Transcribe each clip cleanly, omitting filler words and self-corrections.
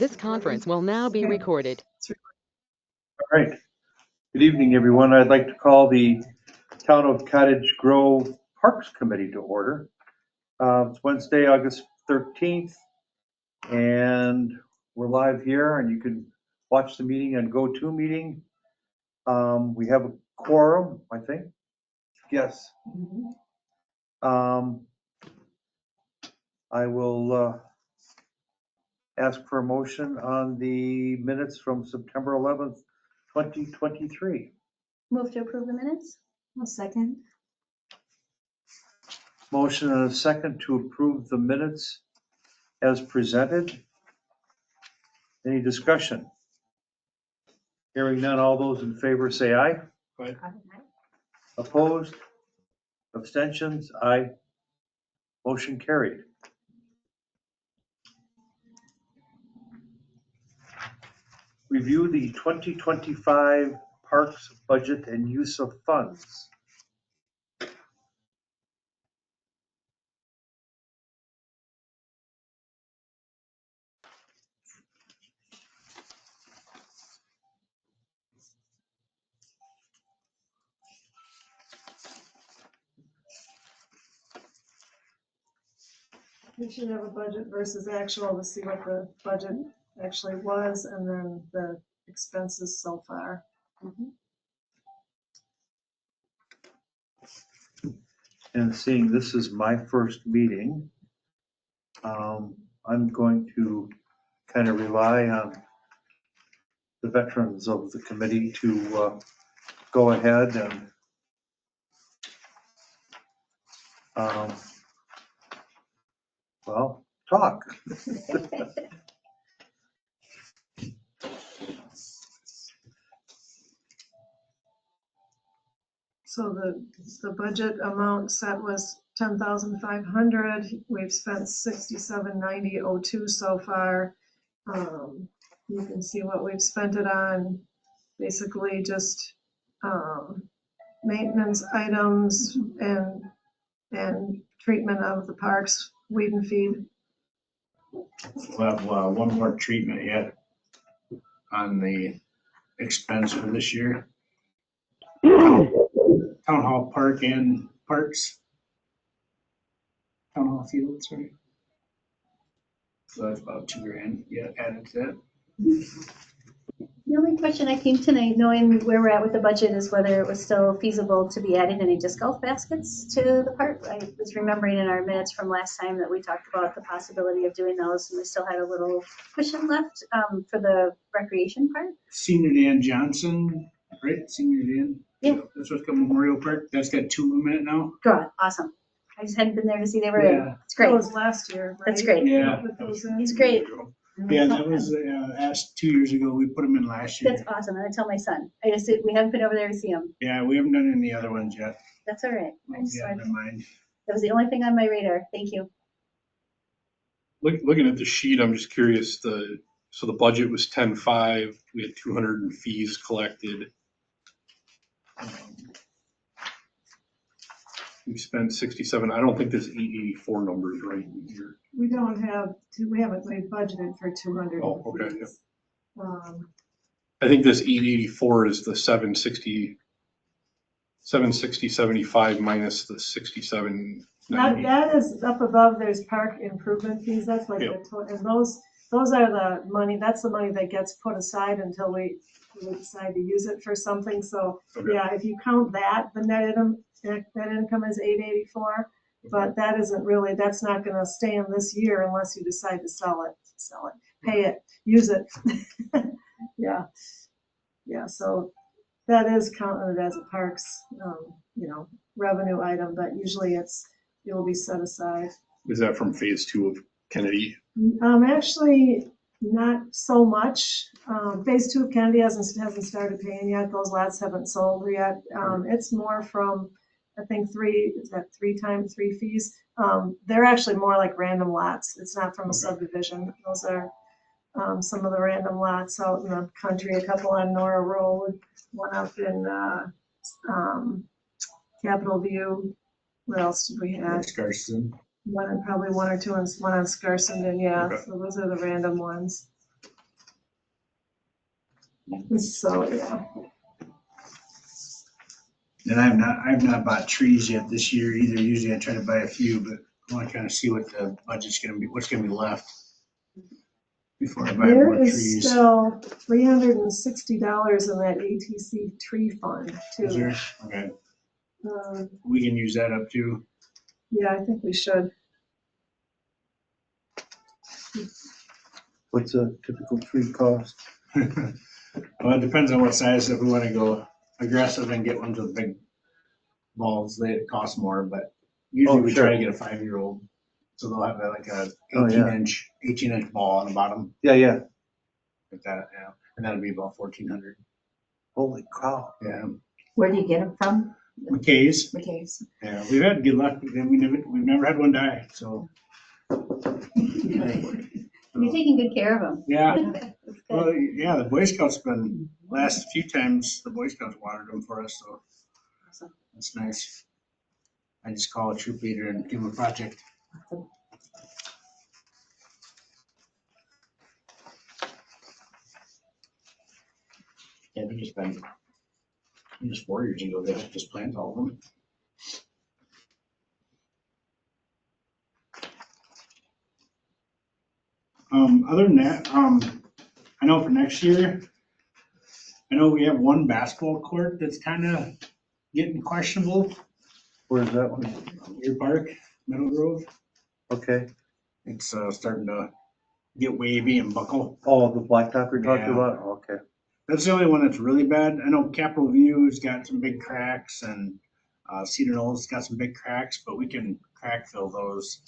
This conference will now be recorded. All right. Good evening, everyone. I'd like to call the Town of Cottage Grove Parks Committee to order. It's Wednesday, August 13th, and we're live here, and you can watch the meeting on GoToMeeting. We have a quorum, I think. Yes. I will ask for a motion on the minutes from September 11th, 2023. Move to approve the minutes? I'll second. Motion and a second to approve the minutes as presented. Any discussion? Hearing none, all those in favor say aye. Aye. Opposed? Abstentions? Aye. Motion carried. Review the 2025 Parks Budget and Use of Funds. We should have a budget versus actual to see what the budget actually was and then the expenses so far. And seeing this is my first meeting, I'm going to kind of rely on the veterans of the committee to go ahead and well, talk. So the budget amount set was 10,500. We've spent 67,9002 so far. You can see what we've spent it on. Basically just maintenance items and treatment of the parks, weed and feed. We'll have one more treatment yet on the expense for this year. Town Hall Park and Parks. Town Hall Field, sorry. So that's about $2,000, yeah, added to that. The only question I came tonight, knowing where we're at with the budget, is whether it was still feasible to be adding any disc golf baskets to the park. I was remembering in our minutes from last time that we talked about the possibility of doing those, and we still had a little cushion left for the recreation part. Senior Dan Johnson, right? Senior Dan? Yeah. That's what's called Memorial Park. That's got 2 room in it now. Good, awesome. I just hadn't been there to see they were Yeah. in. It's great. That was last year, right? That's great. Yeah. Put those in. It's great. Yeah, that was asked 2 years ago. We put them in last year. That's awesome. And I tell my son, we haven't been over there to see them. Yeah, we haven't done any other ones yet. That's all right. Yeah, never mind. That was the only thing on my radar. Thank you. Looking at the sheet, I'm just curious, so the budget was 10.5, we had 200 in fees collected. We spent 67, I don't think there's 884 numbers right here. We don't have, we haven't made budgeted for 200. Oh, okay, yeah. Um, I think this 884 is the 760.75 minus the 67. That is up above, there's park improvement fees, that's like, Yeah. and those are the money, that's the money that gets put aside until we decide to use it for something, so, Okay. yeah, if you count that, the net income is 884, but that isn't really, that's not gonna stay in this year unless you decide to sell it, pay it, use it. Yeah, so that is counted as a parks, revenue item, but usually it will be set aside. Is that from phase 2 of Kennedy? Actually, not so much. Phase 2 of Kennedy hasn't started paying yet. Those lots haven't sold yet. It's more from, I think, 3 fees. They're actually more like random lots. It's not from a subdivision. Those are some of the random lots out in the country, a couple on Nora Road, one up in Capitol View. What else did we have? Scarson. Probably one or two, and one on Scarsenden, yeah. Okay. So those are the random ones. So, yeah. And I've not bought trees yet this year either. Usually I try to buy a few, but I want to kind of see what the budget's gonna be, what's gonna be left before I buy There more is trees. still $360 in that ATC tree fund Is too. there? Okay, Um, we can use that up too. Yeah, I think we should. What's a typical tree cost? Well, it depends on what size. If we want to go aggressive and get ones with big balls, they cost more, but usually Oh, we sure. try to get a 5-year-old. So they'll have like a Oh, yeah. 18-inch ball on the bottom, Yeah, yeah. like that, yeah. And that'll be about 1,400. Holy cow. Yeah. Where do you get them from? McKay's. McKay's. Yeah, we've had good luck. We've never had one die, so. You're taking good care of them. Yeah, That's well, good. yeah, the Boy Scouts been, last few times, the Boy Scouts watered them for us, so Awesome. that's nice. I just call a troop leader and give him a project. Yeah, they just been, just 4 years ago, they just planted all of them. Other than that, I know for next year, I know we have one basketball court that's kind of getting questionable. Where's that one? Deer Park, Meadow Grove. Okay. It's starting to get wavy and buckle. Oh, the blacktop you're talking Yeah. about? Okay. That's the only one that's really bad. I know Capitol View's got some big cracks and Cedar Knolls got some big cracks, but we can crack fill those.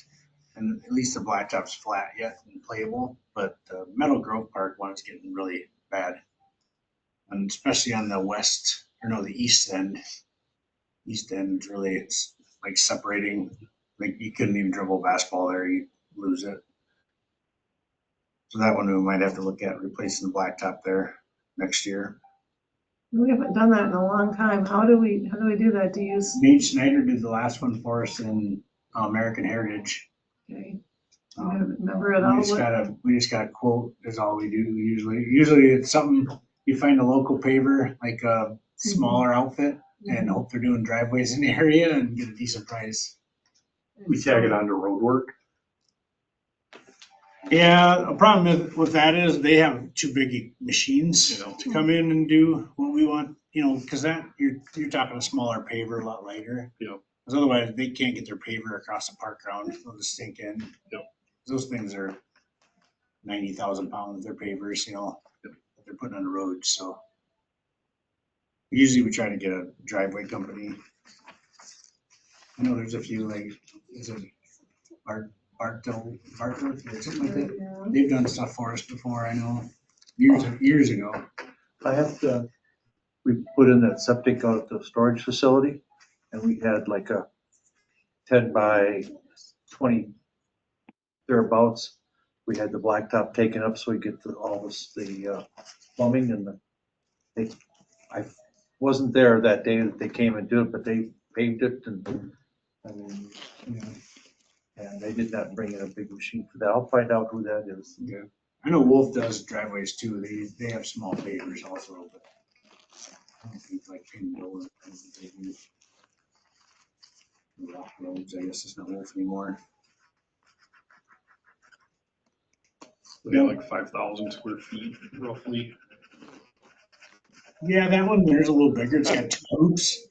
And at least the blacktop's flat yet and playable, but the Meadow Grove Park one is getting really bad. And especially on the west, or no, the east end. East end really, it's like separating, like you couldn't even dribble a basketball there, you lose it. So that one we might have to look at replacing the blacktop there next year. We haven't done that in a long time. How do we do that? Do you use, Nate Snyder did the last one for us in American Heritage. okay, Um, remember it all? we just got a quote is all we do usually. Usually it's something, you find a local paver, like a smaller outfit, and hope they're doing driveways in the area and get a decent price. We tag it onto road work. Yeah, a problem with that is they have too big machines Yeah. to come in and do what we want, because that, you're talking a smaller paver, a lot lighter. Yeah. Because otherwise they can't get their paver across the park ground, they'll just sink in. Yeah. Those things are 90,000 pounds, they're pavers, that they're putting on the road, so. Usually we try to get a driveway company. I know there's a few, like, is it Bartelt or something like that? Yeah. They've done stuff for us before, I know, years ago. I have to, we put in that septic out at the storage facility and we had like a 10 by 20 thereabouts. We had the blacktop taken up so we get all the plumbing and I wasn't there that day that they came and did it, but they paved it and, I mean, and they did not bring in a big machine for that. I'll find out who that is. Yeah. I know Wolf does driveways too, they have small pavers also, but I don't think like Pinville and they do. Rock roads, I guess it's not Wolf anymore. We got like 5,000 square feet roughly. Yeah, that one there's a little bigger, it's got 2 hoops.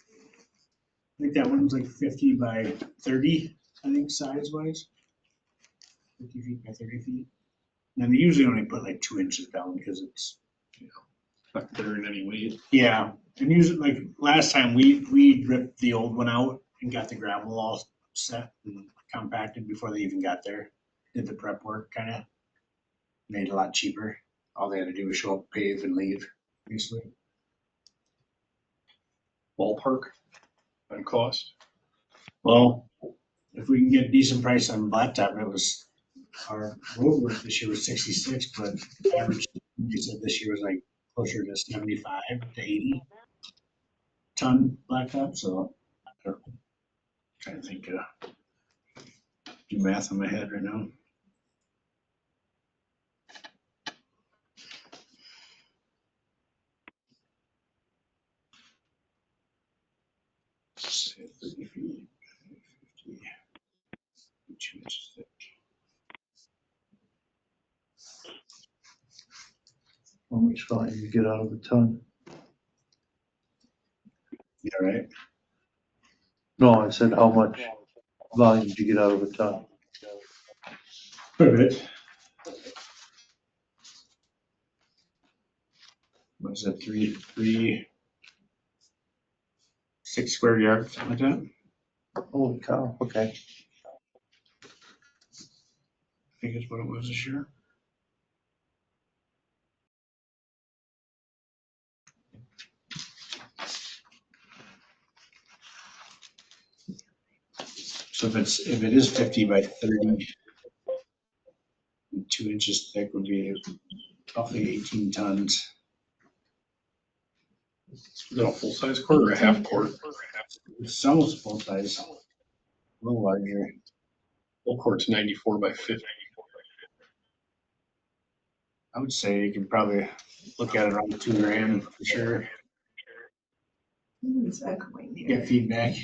I think that one's like 50 by 30, I think size wise. 50 feet by 30 feet. And they usually only put like 2 inches down because it's, Not carrying any weight. yeah. And usually like last time we ripped the old one out and got the gravel all set and compacted before they even got there. Did the prep work kind of, made it a lot cheaper. All they had to do was show up, pave and leave, basically. Ballpark on cost. Well, if we can get a decent price on blacktop, it was, our road work this year was 66, but average, you said this year was like closer to 75 to 80 ton blacktop, so I don't know. Trying to think, do math in my head right now. How much volume you get out of a ton? Yeah, right. No, I said how much volume did you get out of a ton? Quite a bit. What is it, 6 square yards, something like that? Holy cow, okay. I think is what it was this year. So if it is 50 by 30, 2 inches thick would be roughly 18 tons. Is that a full-size court or a half court? It's almost full size, a little larger. Full court's 94 by 50. I would say you could probably look at it around $2,000 for sure. It's echoing here. Get feedback.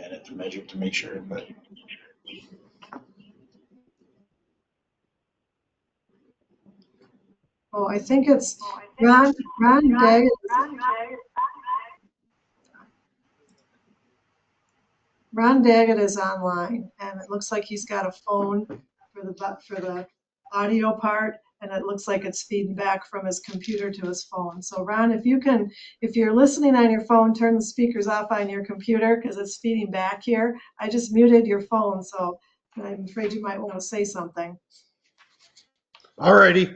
I'd have to measure to make sure, but Oh, I think it's Ron Daggett. Ron Daggett is online, and it looks like he's got a phone for the audio part, and it looks like it's feeding back from his computer to his phone. So Ron, if you're listening on your phone, turn the speakers off on your computer because it's feeding back here. I just muted your phone, so I'm afraid you might want to say something. All righty.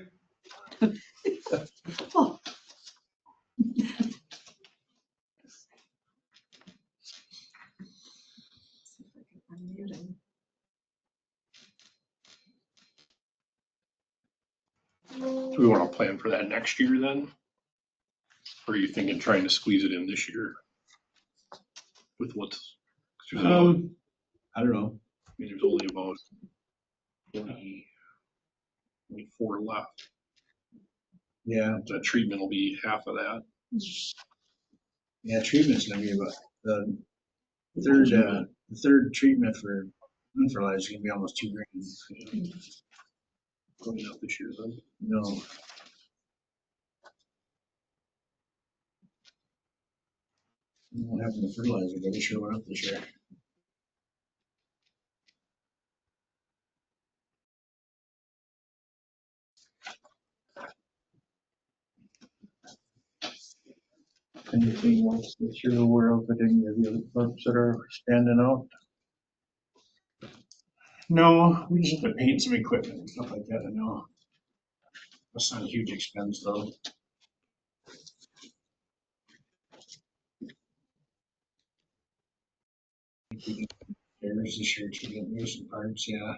Oh. I'm muting. Do we want to plan for that next year then? Or are you thinking trying to squeeze it in this year? With what's, 'cause there's only- I don't know. I mean, there's only about 24 left. Yeah, The treatment will be half of that. yeah, treatment's gonna be about the third treatment for unfertilizer is gonna be almost $2,000. Probably not this year then. No. What happened to fertilizer? But it sure went up this year. Anything else that you're aware of at any of the other clubs that are standing out? No, we just have to paint some equipment and stuff like that, I know. That's not a huge expense though. There's this year to get new some parts, yeah.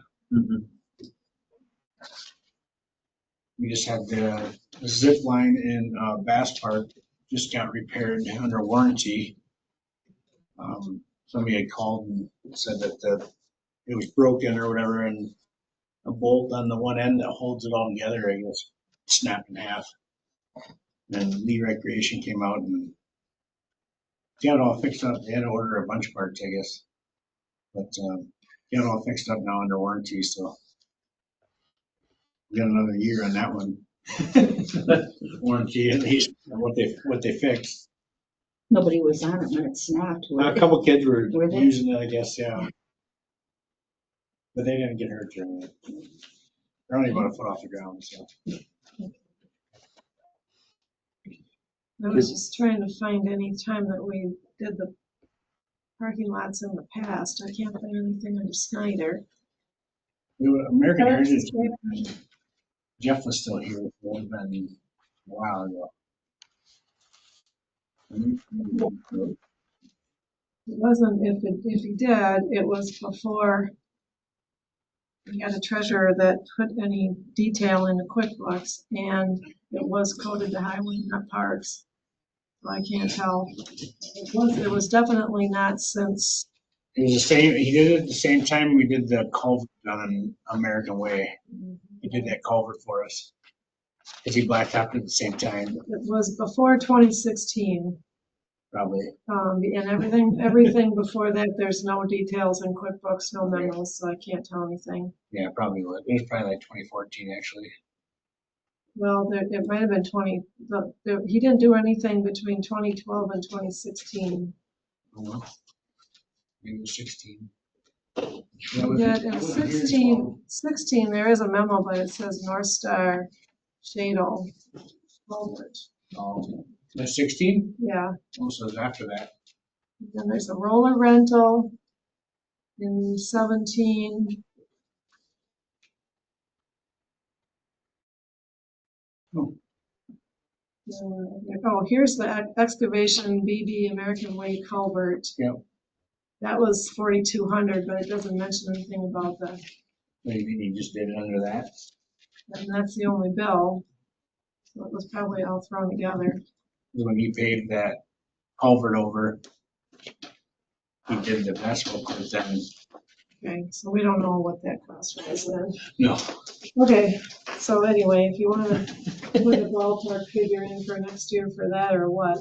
We just had the zip line in Bass Park just got repaired under warranty. Somebody had called and said that it was broken or whatever, and a bolt on the one end that holds it all together, I guess, snapped in half. And Lee Recreation came out and got it all fixed up. They had to order a bunch of parts, I guess. But got it all fixed up now under warranty, so we got another year on that one. Warranty at least, what they fixed. Nobody was on it when it snapped. A couple kids were Were they? using it, I guess, yeah. But they didn't get hurt during it. They're only about a foot off the ground, so. I was just trying to find any time that we did the parking lots in the past. I can't find anything under Snyder. American Heritage, Jeff was still here, it would have been a while ago. It wasn't, if he did, it was before we had a treasurer that put any detail into QuickBooks, and it was coded to highway, not parks. So I can't tell. It was definitely not since, It was the same, he did it at the same time we did the culvert on American Way. He did that culvert for us. Cause he blacktopped at the same time. it was before 2016. Probably. And everything before that, there's no details in QuickBooks, no memos, so I can't tell anything. Yeah, probably would. It was probably like 2014, actually. Well, it might have been he didn't do anything between 2012 and 2016. Oh, maybe it was 16. Yeah, in 16, there is a memo, but it says North Star Shadle Culvert. Oh, that's 16? Yeah, Oh, so it's after that. then there's a roller rental in 17. Oh. Oh, here's the excavation BB American Way culvert. Yep. That was 4,200, but it doesn't mention anything about the, Maybe he just did it under that. and that's the only bill. So it was probably all thrown together. When he paved that culvert over, he did the vessel because then, Okay, so we don't know what that cost was then. no. Okay, so anyway, if you wanna put a ballpark figure in for next year for that or what?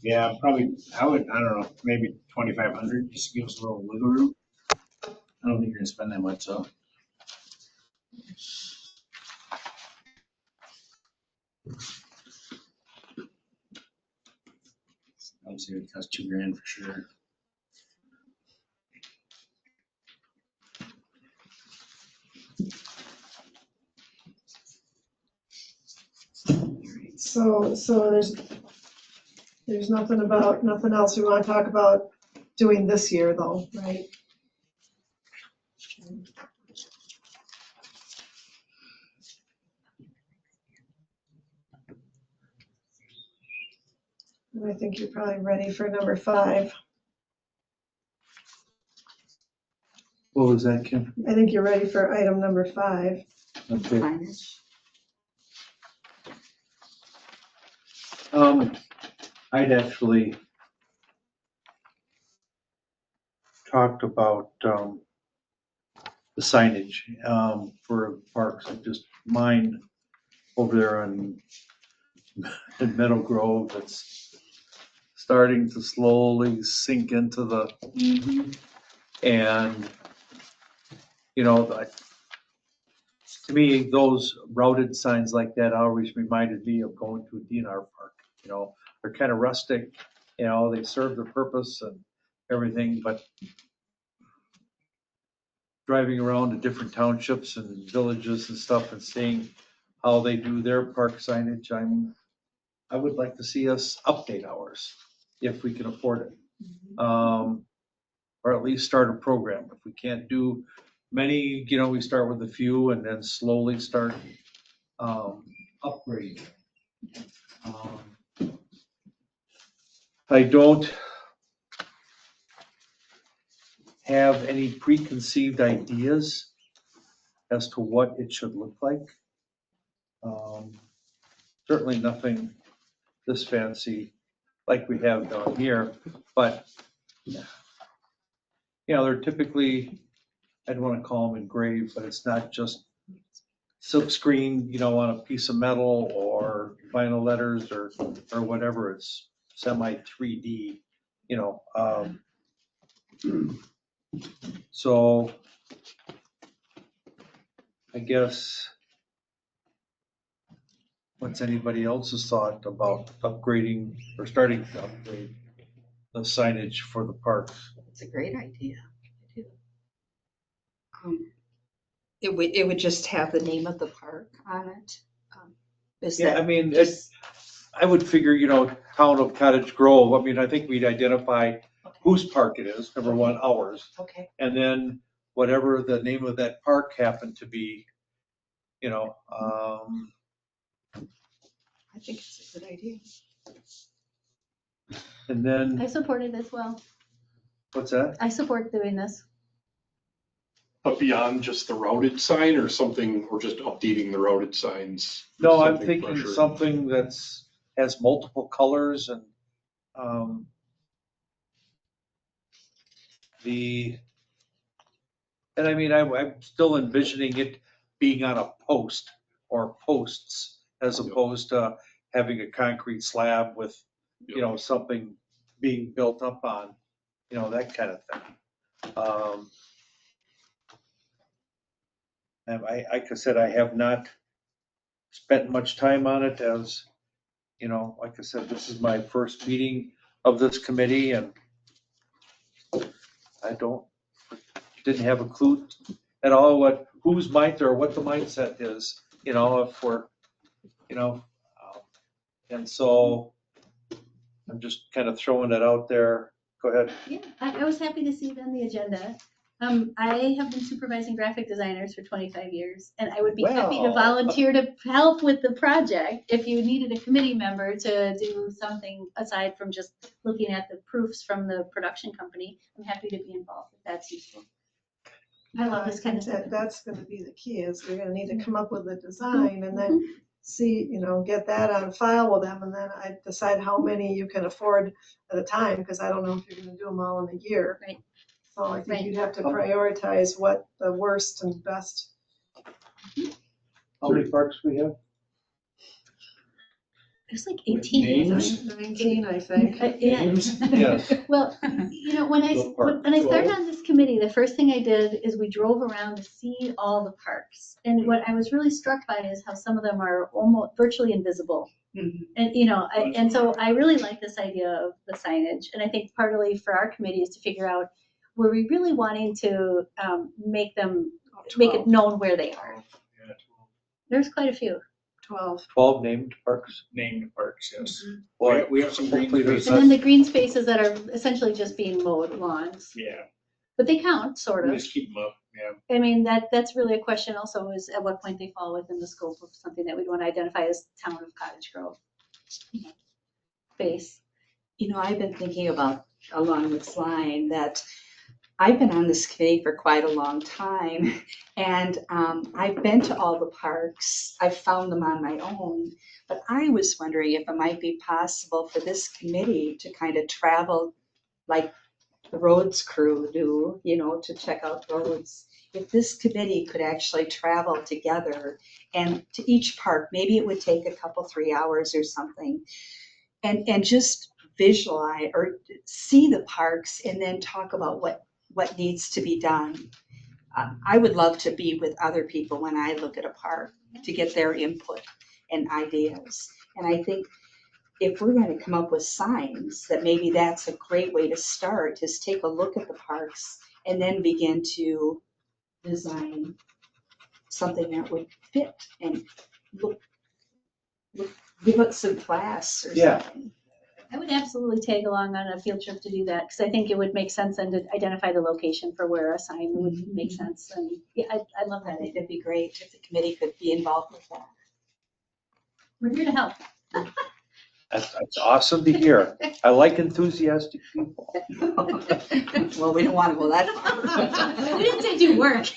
Yeah, probably, I don't know, maybe 2,500, just to give us a little wiggle room. I don't think you're gonna spend that much, so. I would say it costs $2,000 for sure. So there's nothing else we wanna talk about doing this year though, right? And I think you're probably ready for number 5. What was that, Kim? I think you're ready for item number 5. Okay. Signage. I'd actually talked about, the signage, for parks, and just mine over there in Meadow Grove, that's starting to slowly sink into the, and, you know, to me, those routed signs like that always reminded me of going to a DNR park, you know, they're kind of rustic, you know, they serve their purpose and everything, but driving around to different townships and villages and stuff and seeing how they do their park signage, I would like to see us update ours if we can afford it. Or at least start a program. If we can't do many, you know, we start with a few and then slowly start upgrading. I don't have any preconceived ideas as to what it should look like. Certainly nothing this fancy like we have down here, but you know, they're typically, I'd want to call them engraved, but it's not just silk screen, you know, on a piece of metal or vinyl letters or whatever. It's semi 3D, you know. So I guess, what's anybody else's thought about upgrading or starting to upgrade the signage for the parks? It's a great idea. I do. It would just have the name of the park on it. Is Yeah, that I mean, just- I would figure, you know, town of Cottage Grove, I mean, I think we'd identify whose park it is, number one, ours. Okay, And then whatever the name of that park happened to be, you know, I think it's a good idea. and then, I support it as well. what's that? I support doing this. But beyond just the routed sign or something, or just updating the routed signs? No, I'm Something thinking fresher? something has multiple colors and, and I mean, I'm still envisioning it being on a post or posts as opposed to having a concrete slab with, you know, something being built up on, you know, that kind of thing. And like I said, I have not spent much time on it as, you know, like I said, this is my first meeting of this committee and I didn't have a clue at all whose mind or what the mindset is, you know, if we're, you know, and so I'm just kind of throwing it out there. Go ahead. Yeah, I was happy to see it on the agenda. I have been supervising graphic designers for 25 years, and I would be happy to Well. volunteer to help with the project if you needed a committee member to do something aside from just looking at the proofs from the production company. I'm happy to be involved if that's useful. I love this kind of stuff. That's gonna be the key, is we're gonna need to come up with a design and then see, you know, get that on file with them, and then I decide how many you can afford at a time, because I don't know if you're gonna do them all in a year. Right. So I think Right. you'd have to prioritize what the worst and best. How many parks we have? There's like 18. Names? 19, I think. Yeah. Names? Yes. Well, you know, when I started on this committee, the first thing I did is we drove around to see all the parks. And what I was really struck by is how some of them are almost virtually invisible. Mhm. And, you know, and so I really like this idea of the signage. And I think partly for our committee is to figure out, were we really wanting to make it known where they are? Yeah, 12 There's quite a few. 12. 12 named parks. named parks, yes. Boy, We have some green hopefully there's And then the green spaces that are essentially just being mowed lawns. Yeah, But they count, sort we of. just keep them up, yeah. I mean, that's really a question also, is at what point they fall within the scope of something that we'd want to identify as town of Cottage Grove base. You know, I've been thinking about along this line that I've been on this committee for quite a long time, and I've been to all the parks. I've found them on my own, but I was wondering if it might be possible for this committee to kind of travel like the roads crew do, you know, to check out roads. If this committee could actually travel together and to each park, maybe it would take a couple, 3 hours or something, and just visualize or see the parks and then talk about what needs to be done. I would love to be with other people when I look at a park to get their input and ideas. And I think if we're going to come up with signs, that maybe that's a great way to start, is take a look at the parks and then begin to design something that would fit and give us some class or Yeah. something. I would absolutely tag along on a field trip to do that, because I think it would make sense and to identify the location for where a sign would make sense. And yeah, I love I that think idea. it'd be great if the committee could be involved with that. We're here to help. That's awesome to hear. I like enthusiastic people. Well, we don't want to go that far. We didn't say do work.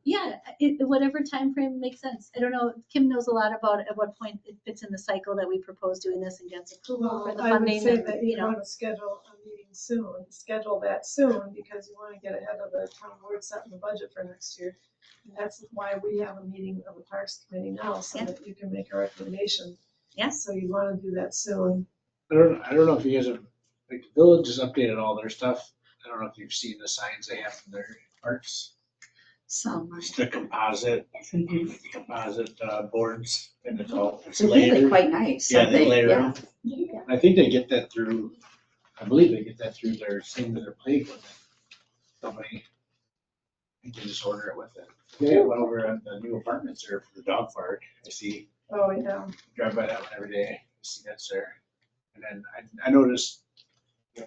Yeah, whatever time frame makes sense. I don't know, Kim knows a lot about at what point it fits in the cycle that we propose doing this and gets approval for the I would funding. say And, that you you know, want to schedule a meeting soon, schedule that soon, because you want to get ahead of the town board setting the budget for next year. And that's why we have a meeting of the Parks Committee now, so Yeah. that you can make a recommendation. Yeah. So you want to do that soon. I don't know if you guys have, like, the village has updated all their stuff. I don't know if you've seen the signs they have in their parks. Some. It's the composite boards, and it's They're really layered. quite nice. Yeah, aren't they layer Yeah. them. I think they get that through, I believe they get that through their, same with their play equipment. Somebody, I think they just order it with it. They have one over at the new apartments there for the dog park. I see, Oh, yeah. drive by that one every day. I see that's there. And then I noticed, a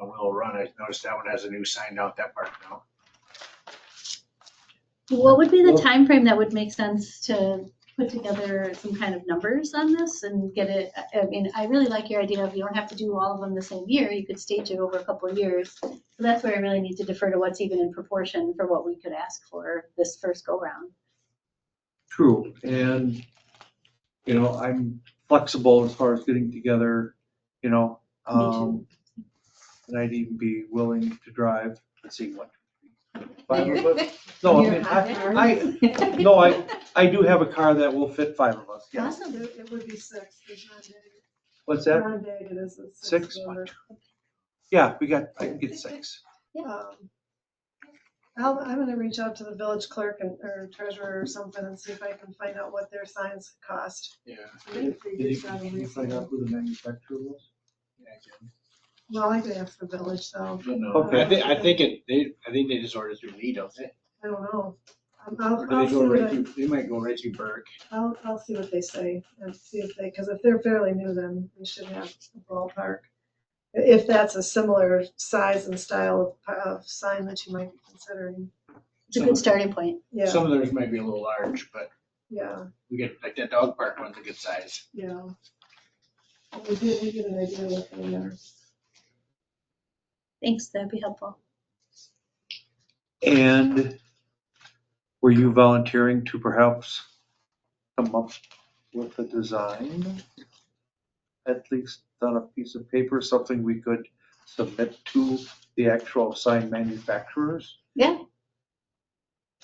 Willow Run, I noticed that one has a new sign down at that park now. what would be the time frame that would make sense to put together some kind of numbers on this and get it? I mean, I really like your idea of you don't have to do all of them the same year. You could stage it over a couple of years. So that's where I really need to defer to what's even in proportion for what we could ask for this first go round. True, and, you know, I'm flexible as far as getting together, you know. Me too. And I'd even be willing to drive, let's see, what? 5 of us? No, I mean, I do have a car that will fit 5 of us, yes. Awesome. It would be 6, there's not many. What's that? Ron Daggett is the Six? sixth member. Yeah, I can get 6. I'm gonna reach out to the village clerk or treasurer or something and see if I can find out what their signs cost. Yeah. If they get that Can you find out who the manufacturer was? Well, I could ask the village, so, Okay. I think they just ordered through Lee, don't they? I don't know. Or do I'll they see go what right through, they might go right through Burke. I'll see what they say and see if because if they're fairly new, then we should have a ballpark. If that's a similar size and style of sign that you might be considering. It's a good starting point. Yeah, Some of theirs might be a little large, but yeah, we get, like that dog park one's a good size. yeah. We get an idea what they are. Thanks, that'd be helpful. And were you volunteering to perhaps come up with a design? At least on a piece of paper, something we could submit to the actual sign manufacturers? Yeah.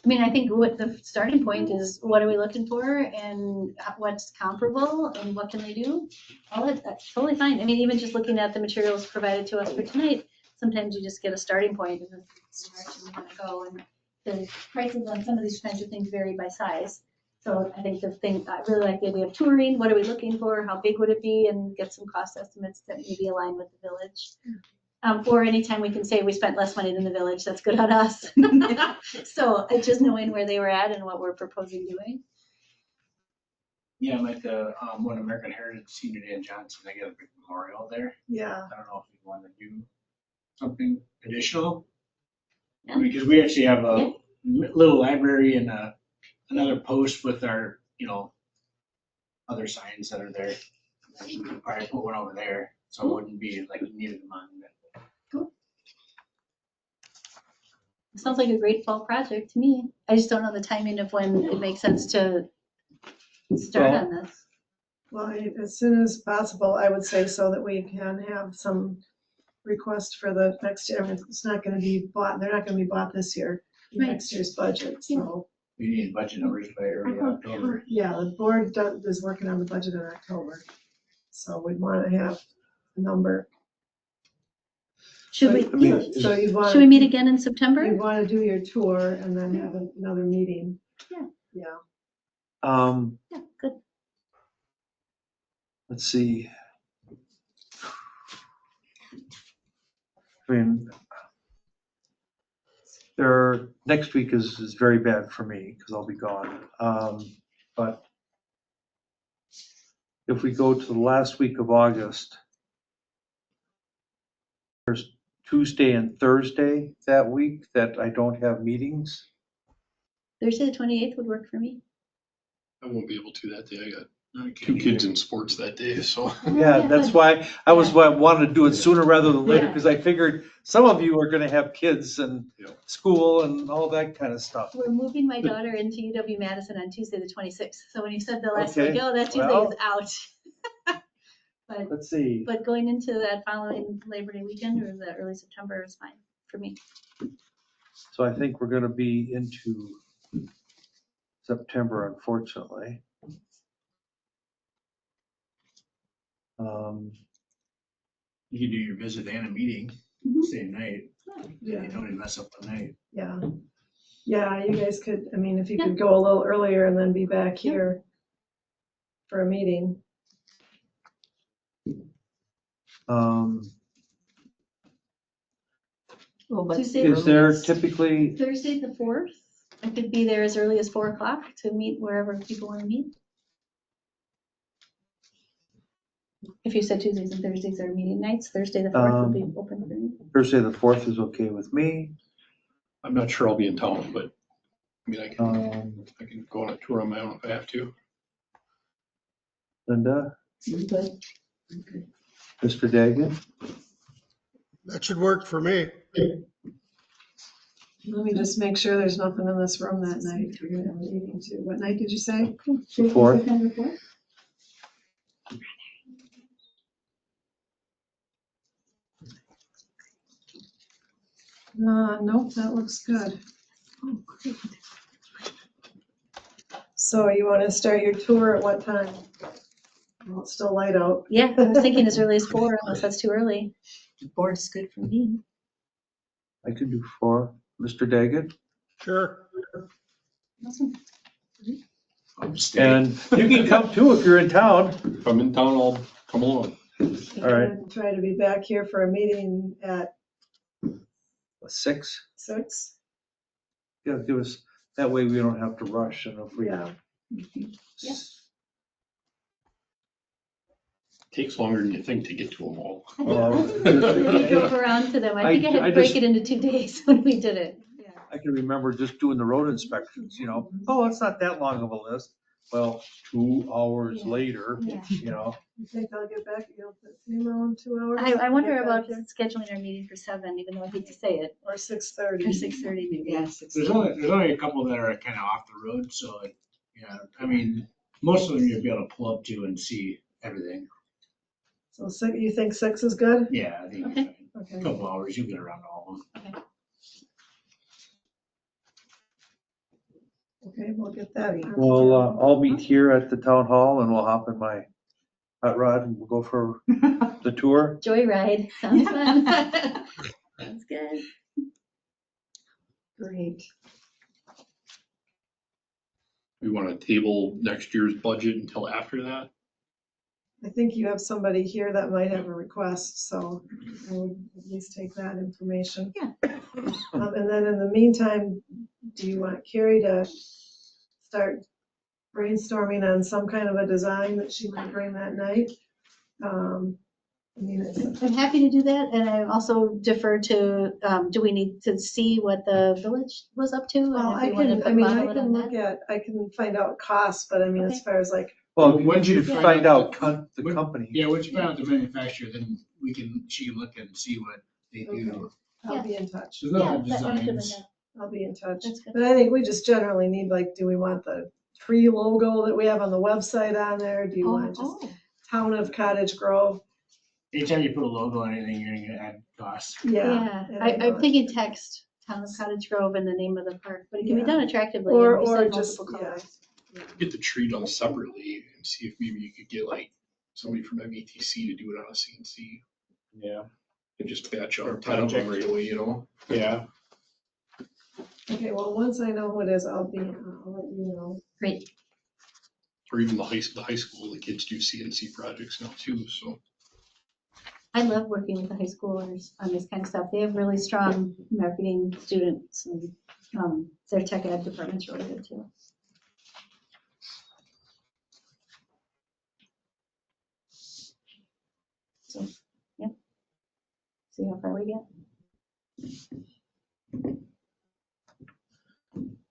I mean, I think what the starting point is, what are we looking for and what's comparable and what can they do? All that, that's totally fine. I mean, even just looking at the materials provided to us for tonight, sometimes you just get a starting point and the direction we want to go. And the prices on some of these kinds of things vary by size. So I think I really like the idea of touring. What are we looking for? How big would it be? And get some cost estimates that maybe align with the village. Or anytime we can say we spent less money than the village, that's good on us. So just knowing where they were at and what we're proposing doing. Yeah, like the, one American Heritage Senior Day in Johnson, they got a big memorial there. Yeah, I don't know if you want to do something additional. Yeah. Because we actually have Yeah. a little library and another post with our, other signs that are there. We could probably put one over there, so it wouldn't be like you needed a monument. Sounds like a great fall project to me. I just don't know the timing of when it makes sense to start on this. well, as soon as possible, I would say, so that we can have some request for the next year. I mean, it's not gonna be bought, they're not gonna be bought this year, Right. next year's budget, so. We need budget numbers by early October. Yeah, the board is working on the budget in October, so we'd want to have a number. Should I mean, we, So you'd want. should we meet again in September? You'd want to do your tour and then have another meeting. Yeah. Yeah, Yeah, good. Let's see. I mean, next week is very bad for me because I'll be gone. But if we go to the last week of August, there's Tuesday and Thursday that week that I don't have meetings. Thursday, the 28th would work for me. I won't be able to that day. I got 2 kids in sports that day, so. Yeah, that's why I wanted to do it sooner rather than later, because I figured some of you are gonna have kids and Yeah. school and all that kind of stuff. We're moving my daughter into UW-Madison on Tuesday, the 26th. So when you said the last Okay, week, oh, that Tuesday well. is out. Let's see. But going into that following Labor Day weekend or the early September is fine for me. So I think we're gonna be into September, unfortunately. You could do your visit and a meeting, Mhm. same night. yeah, You don't even mess up the night. yeah. Yeah, you guys could, I mean, if you could go a little earlier and then be back here for a meeting. Tuesday, Is there typically, Thursday, the 4th, I could be there as early as 4 o'clock to meet wherever people want to meet. If you said Tuesdays and Thursdays are meeting nights, Thursday, the 4th would be open for me. Thursday the 4th is okay with me. I'm not sure I'll be in town, but I mean, I Um, can go on a tour on my own if I have to. Linda, Good. Mr. Dagan? That should work for me. Let me just make sure there's nothing in this room that night. You're gonna have a meeting too. What night did you say? Tuesday, Fourth. September 4th? Nope, that looks good. So you want to start your tour at what time? Well, it's still light out. Yeah, I was thinking as early as 4, unless that's too early. 4 is good for me. I can do 4. Mr. Daggett? Sure. Awesome. I'm staying. And you can come too if you're in town. If I'm in town, I'll come along. All right. And try to be back here for a meeting at 6? 6. Yeah, give us, that way we don't have to rush and if we. Yeah. Yeah. Takes longer than you think to get to them all. We drove around to them. I think I had I to break just- it into 2 days when we did it. I can remember just doing the road inspections, oh, it's not that long of a list. Well, 2 hours Yeah. later, Yeah. You think I'll get back, email in 2 hours? I wonder Get back about here? scheduling our meeting for 7, even though I hate to say it, Or 6:30. or 6:30 maybe. Yes. There's only a couple that are kind of off the road, so, yeah, I mean, most of them you'll be able to pull up to and see everything. So you think 6 is good? Yeah, I think Okay. a Okay. couple hours, you'll get around to all of them. Okay, we'll get that. we'll, I'll meet here at the town hall and we'll hop in my hot rod and we'll go for the tour. Joyride, sounds fun. Sounds good. Great. We want to table next year's budget until after that. I think you have somebody here that might have a request, so I would at least take that information. Yeah. And then in the meantime, do you want Carrie to start brainstorming on some kind of a design that she might bring that night? I mean, I'm happy to do that, and I also defer to, do we need to see what the village was up to? and well, if I we wanna can, put I mean, model I it can on look that? at, I can find out costs, but I mean, as Okay. far as like, Well, Once you you find out the When- company. Yeah, once you find out the manufacturer, then she can look and see what they do. I'll be in touch. There's Yeah, no that- I'm good with designs. that. I'll be in touch. That's good. But I think we just generally need, like, do we want the tree logo that we have on the website on there? Do you want just Oh, Town of Cottage Grove? Anytime you put a logo on anything, you're gonna add costs. yeah, and I'm thinking text, Town of Cottage Grove and the name of the park, but it can be Yeah. done attractively. Or- and we or said just- multiple yeah. colors. Get the tree done separately and see if maybe you could get like somebody from METC to do it on a CNC Yeah. and just batch Or out 10 of them project. right away. Yeah. Okay, well, once I know who it is, I'll let you know. Great. Or even the high school, the kids do CNC projects now too, so. I love working with the high schoolers on this kind of stuff. They have really strong marketing students, and their tech ed department's really good too. So, yep. See how far we get.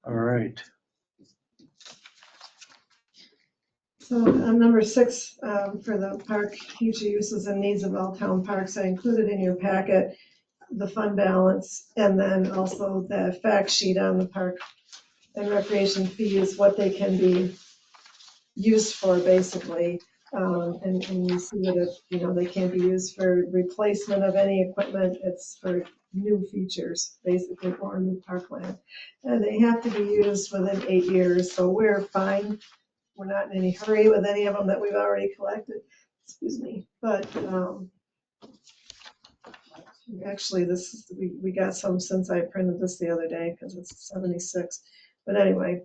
All right. So number 6, for the park future uses and needs of all town parks, I included in your packet the fund balance and then also the fact sheet on the park and recreation fees, what they can be used for basically. And you see that if, they can't be used for replacement of any equipment, it's for new features, basically, or new parkland. And they have to be used within 8 years, so we're fine. We're not in any hurry with any of them that we've already collected, excuse me, but, actually, we got some since I printed this the other day, because it's 76, but anyway.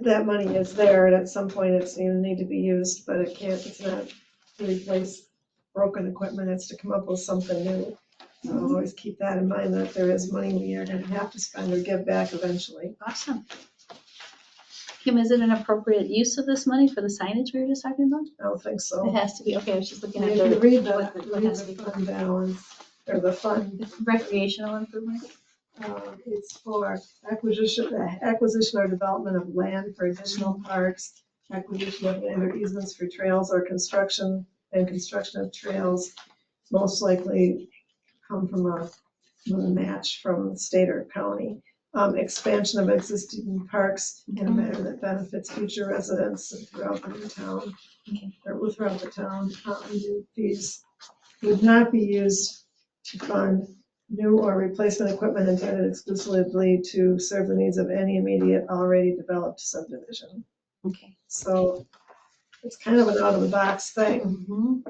That money is there, and at some point, it's gonna need to be used, but it's not to replace broken equipment, it's to come up with something new. So I'll always keep that in mind, that there is money we are gonna have to spend or give back eventually. Awesome. Kim, is it an appropriate use of this money for the signage we were just talking about? I don't think so. It has to be, okay, I was just looking at If you the read what has to be fund balance, or the fund, recreational improvement. it's for acquisition or development of land for additional parks, acquisition of land or easements for trails or construction of trails, most likely come from a match from the state or county. Expansion of existing parks in a manner that benefits future residents throughout the town. Or throughout the town. These would not be used to fund new or replacement equipment intended exclusively to serve the needs of any immediate already developed subdivision. Okay. So it's kind of an out of the box thing. Mhm.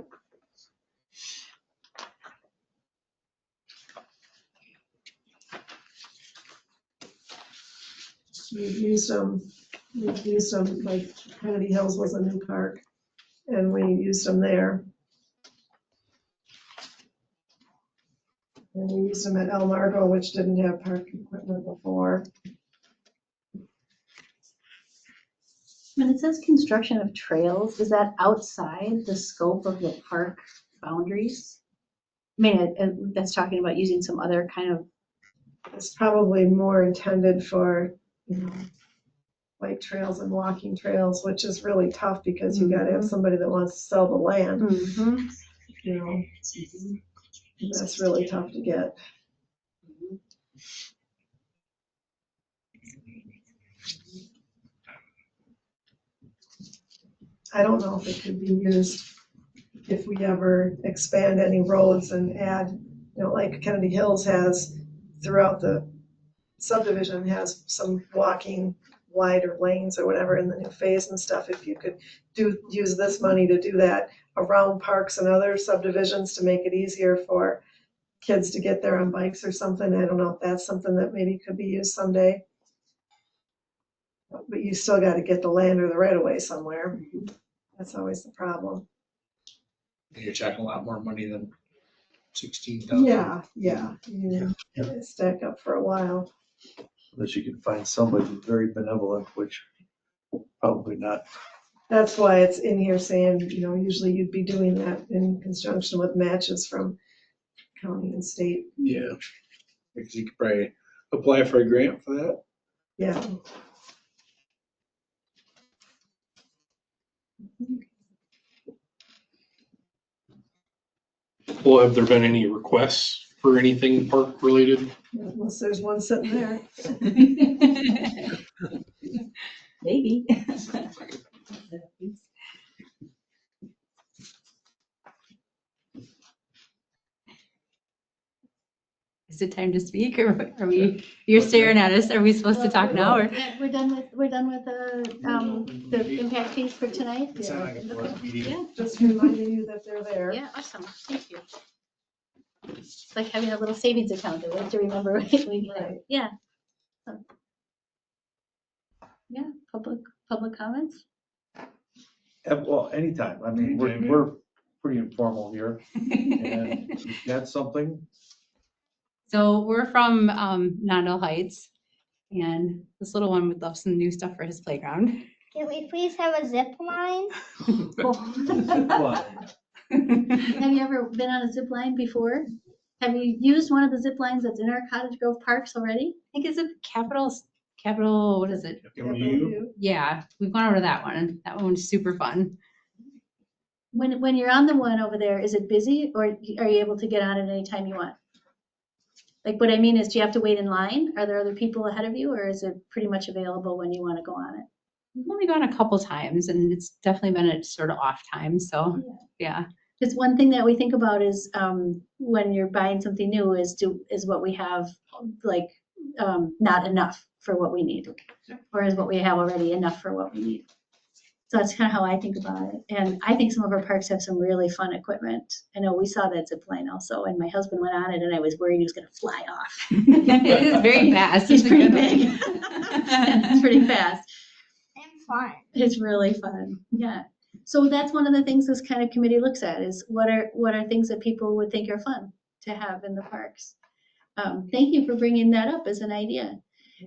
We've used them, like Kennedy Hills was a new park, and we used them there. And we used them at El Margo, which didn't have park equipment before. When it says construction of trails, is that outside the scope of the park boundaries? I mean, that's talking about using some other kind of, It's probably more intended for, bike trails and walking trails, which is really tough because you gotta have somebody that wants to sell the land, Mhm. you know. And that's really tough to get. I don't know if it could be used if we ever expand any roads and add, like Kennedy Hills has throughout the subdivision has some walking wider lanes or whatever in the new phase and stuff. If you could use this money to do that around parks and other subdivisions to make it easier for kids to get there on bikes or something. I don't know if that's something that maybe could be used someday. But you still got to get the land or the right of way somewhere. That's always the problem. You're talking a lot more money than 16,000. Yeah. It stack up for a while. Unless you can find somebody who's very benevolent, which probably not. That's why it's in here saying, usually you'd be doing that in conjunction with matches from county and state. Yeah. Because you could probably apply for a grant for that. Yeah. Well, have there been any requests for anything park related? Unless there's one sitting there. Maybe. Is it time to speak or are we, you're staring at us, are we supposed to talk now or? Yeah, we're done with the impact fees for tonight? It's not like a board meeting. Yeah, Just reminding you that they're there. yeah, awesome, thank you. It's like having a little savings account that we have to remember, Right. yeah. So. Yeah, public comments? Well, anytime. I mean, we're pretty informal here. And if you've got something, So we're from Nondell Heights and this little one would love some new stuff for his playground. Can we please have a zip line? Have you ever been on a zip line before? Have you used one of the zip lines that's in our Cottage Grove parks already? I think it's a capital, what is it? You? Yeah, we've gone over to that one. That one's super fun. When you're on the one over there, is it busy or are you able to get on it anytime you want? Like what I mean is, do you have to wait in line? Are there other people ahead of you or is it pretty much available when you want to go on it? We've only gone a couple times and it's definitely been a sort of off time. So yeah. Just one thing that we think about is when you're buying something new is what we have like not enough for what we need, or is what we have already enough for what we need. So that's kind of how I think about it. And I think some of our parks have some really fun equipment. I know we saw that zip line also, and my husband went on it, and I was worried he was going to fly off. It is very fast. It's pretty big. It's pretty fast. And fun. It's really fun. Yeah. So that's one of the things this kind of committee looks at is what are things that people would think are fun to have in the parks. Thank you for bringing that up as an idea.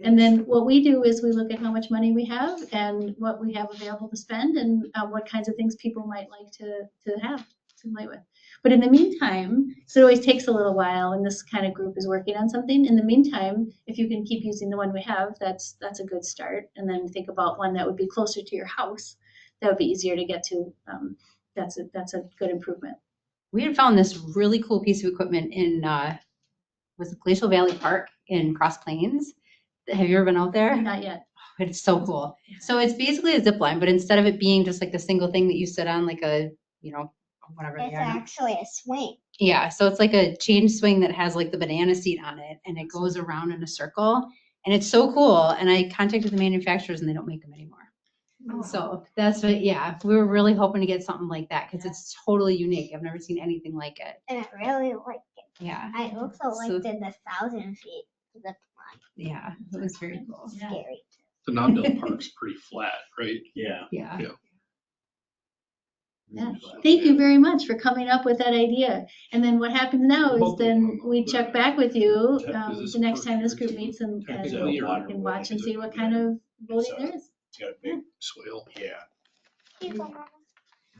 And then what we do is we look at how much money we have and what we have available to spend and what kinds of things people might like to have to play with. But in the meantime, so it always takes a little while and this kind of group is working on something. In the meantime, if you can keep using the one we have, that's a good start. And then think about one that would be closer to your house. That would be easier to get to. That's a good improvement. We had found this really cool piece of equipment in was it Glacial Valley Park in Cross Plains. Have you ever been out there? Not yet. It's so cool. So it's basically a zip line, but instead of it being just like the single thing that you sit on, like a whatever It's they are. now. actually a swing. Yeah, so it's like a chain swing that has like the banana seat on it and it goes around in a circle and it's so cool. And I contacted the manufacturers and they don't make them anymore. So that's what, yeah, we were really hoping to get something like that because it's totally unique. I've never seen anything like it. And I really liked it. Yeah, I also liked the 1,000 feet zip line. yeah, it was very cool. Scary. The Nondale Park's pretty flat, right? Yeah. Yeah. Yeah. Thank you very much for coming up with that idea. And then what happens now is then we check back with you Is the this next time this perfect? group meets and Technically, you or- can watch and see what kind of voting there is. It's got a big, Swale. yeah.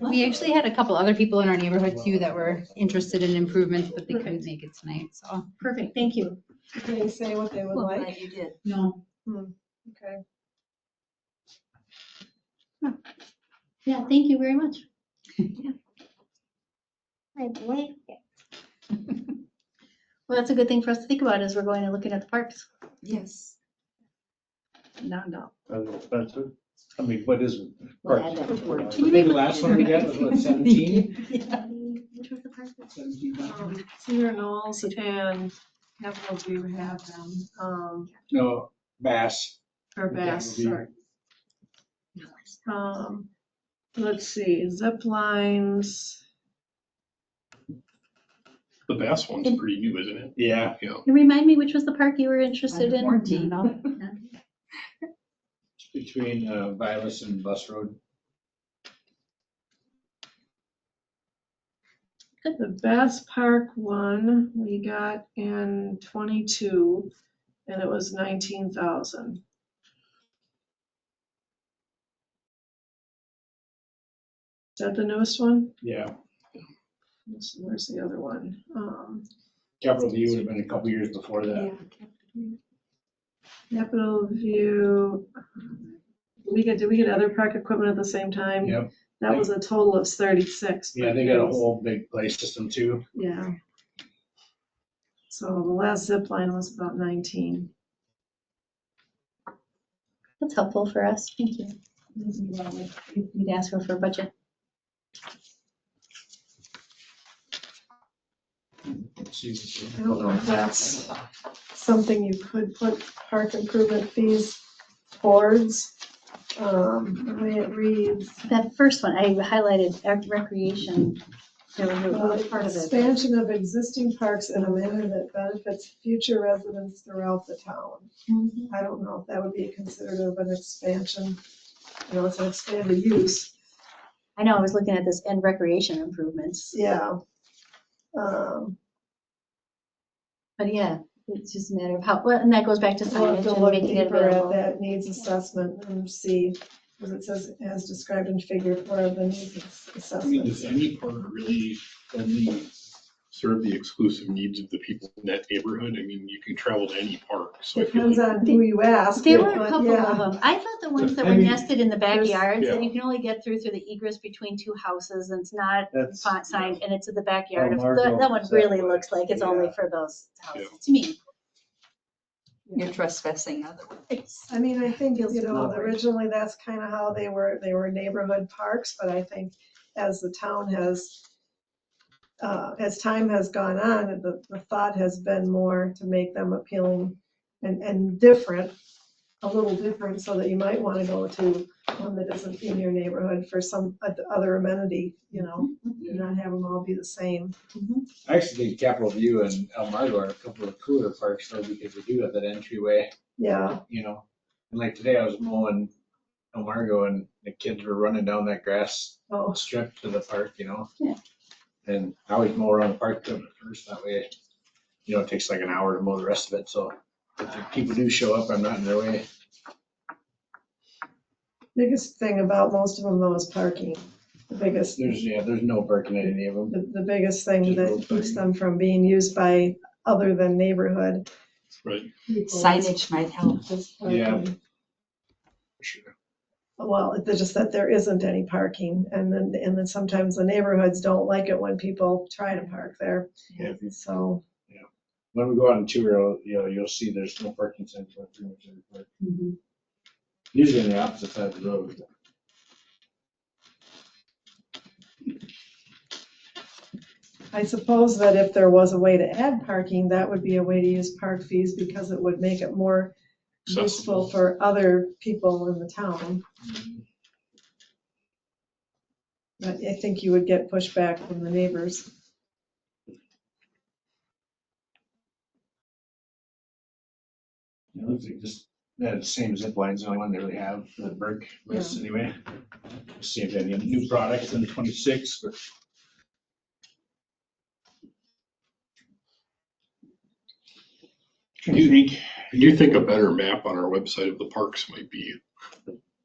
We actually had a couple other people in our neighborhood too that were interested in improvements, but they couldn't make it tonight, so. Perfect, thank you. Did they say what they would Well, like? glad you did. No. Okay. Yeah, thank you very much. I blinked it. Well, that's a good thing for us to think about as we're going and looking at the parks. Yes. No. A little expensive. I mean, what is it? We'll add that to our- I think the last one we got was what, 17? Which was the park? 17,000? Cedar Knolls and Capitol View have them, No, Bass. or Bass, Capitol sorry. Let's see, zip lines. The Bass one's pretty new, isn't it? Yeah. Yeah. And remind me, which was the park you were interested in? Quarantine. Between Vilas and Bus Road. The Bass Park one we got in 22, and it was 19,000. Is that the newest one? Yeah. Where's the other one? Capitol View would have been a couple years before that. Capitol View. Did we get other park equipment at the same time? Yep. That was a total of 36. Yeah, they got a whole big play system too. Yeah. So the last zip line was about 19. That's helpful for us, thank you. We'd ask her for a budget. I don't know if that's something you could put park improvement fees towards. The way it reads. That first one, I highlighted recreation. There was a part of it. Expansion of existing parks in a manner that benefits future residents throughout the town. Mhm. I don't know if that would be considered of an expansion. You know, it's an expanded use. I know, I was looking at this and recreation improvements. Yeah. But yeah, it's just a matter of how, well, and that goes back to We'll have signage to and look making it deeper at available. that needs assessment and see, because it says, as described in figure 4 of the needs I mean, assessment. does any park really only serve the exclusive needs of the people in that neighborhood? I mean, you can travel to any park, so I feel Depends like. on who you ask. There were a but couple yeah. of them. I thought the ones that I were mean, nested in the backyards, that Yeah. you can only get through the egress between two houses, and it's not That's, font signed, and it's in the backyard. Well, of Margot That one was that really way. looks like it's only Yeah. for those houses, to me. You're trespassing otherwise. I mean, I think, Feels you know, lowered. originally that's kind of how they were neighborhood parks, but I think as the town has, as time has gone on, the thought has been more to make them appealing and different, a little different, so that you might want to go to one that isn't in your neighborhood for some other amenity, you know, and not have them all be the same. I actually think Capitol View and El Margo are a couple of cooler parks though, because they do have that entryway, Yeah, you know. And like today I was mowing El Margo and the kids were running down that grass oh, strip to the park, you know? Yeah. And I always mow around the park first, that way, you know, it takes like an hour to mow the rest of it, so if the people do show up, I'm not in their way. biggest thing about most of them though is parking. The biggest, There's no parking at any of them. the biggest thing Just that road keeps parking. them from being used by other than neighborhood Right. people. Signage might help. Just Yeah. parking. For sure. Well, it's just that there isn't any parking, and then sometimes the neighborhoods don't like it when people try to park there, Yeah. so. When we go on tour, you'll see there's no parking signs for pretty much every park. Usually on the opposite side of the road. I suppose that if there was a way to add parking, that would be a way to use park fees because it would make it more useful Accessible. for other people in the town. But I think you would get pushback from the neighbors. It looks like just that same zip line's the only one they really have for the Burke list anyway. See if they have any new products in 26, but. Do you think a better map on our website of the parks might be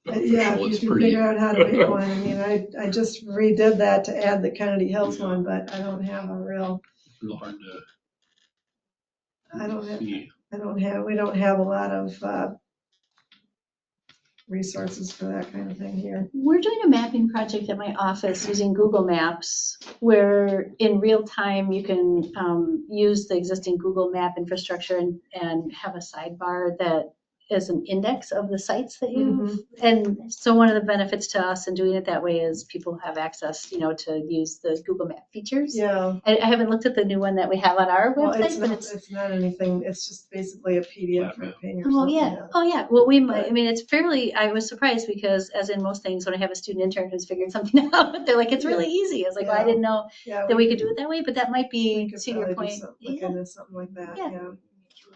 Yeah, beneficial? if It's you can figure pretty, out how to make one. I mean, I just redid that to add the Kennedy Hills Yeah. one, but I don't have a real, real hard I don't to have, see. we don't have a lot of resources for that kind of thing here. We're doing a mapping project at my office using Google Maps, where in real time you can use the existing Google Map infrastructure and have a sidebar that is an index of the sites that you've. And so one of the benefits to us in doing it that way is people have access, to use the Google Map features. Yeah, I haven't looked at the new one that we have on our well, website, but it's not anything, it's just basically a PDF or a ping or Oh, something. yeah. Oh, yeah. Well, we might, I mean, it's fairly, I was surprised because as in most things, when I have a student intern who's figured something out, they're like, it's really easy. I was like, well, I Yeah. didn't know Yeah, that we could do it that way, but that might we be, could to your probably do point. Look Yeah, into something like that, Yeah. yeah.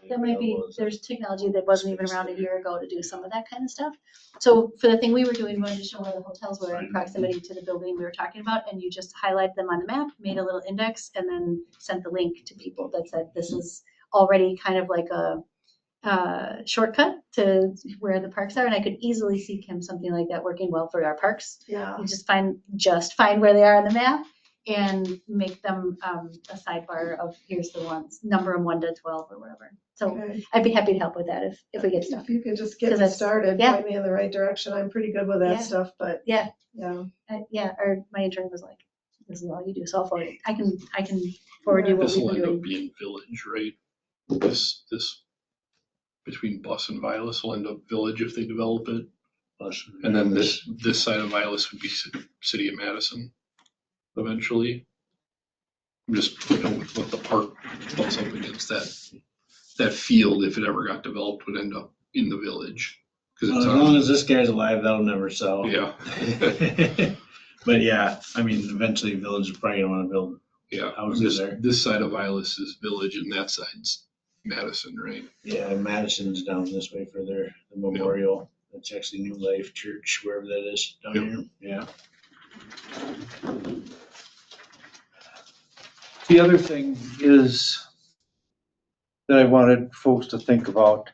that might be, there's technology that wasn't even around a year ago to do some of that kind of stuff. So for the thing we were doing, we wanted to show where the hotels were in proximity to the building we were talking about, and you just highlight them on the map, made a little index, and then sent the link to people that said this is already kind of like a shortcut to where the parks are, and I could easily see Kim something like that working well for our parks. Yeah, You just find where they are on the map and make them a sidebar of here's the ones, number them 1 to 12 or whatever. So okay. I'd be happy to help with that if we get stuck. If you can just get 'Cause me that's- started, yeah. point me in the right direction, I'm pretty good with that Yeah. stuff, but. Yeah. Yeah. Yeah, or my intern was like, this is all you do, so I'll forward it. I can forward you what This we've will been end up doing. being Village, right? This between Bus and Vilas will end up Village if they develop it. And then this side of Vilas would be City of Madison eventually. I'm just thinking with what the park bumps up against, that field, if it ever got developed, would end up in the Village. 'Cause Well, it's as on- long as this guy's alive, that'll never sell. Yeah. But yeah, I mean, eventually Village is probably gonna wanna build. Yeah, Houses there. this side of Vilas is Village and that side's Madison, right? Yeah, Madison's down this way further, the memorial. That's actually New Life Church, wherever that is down Yep. here. Yeah. The other thing is that I wanted folks to think about,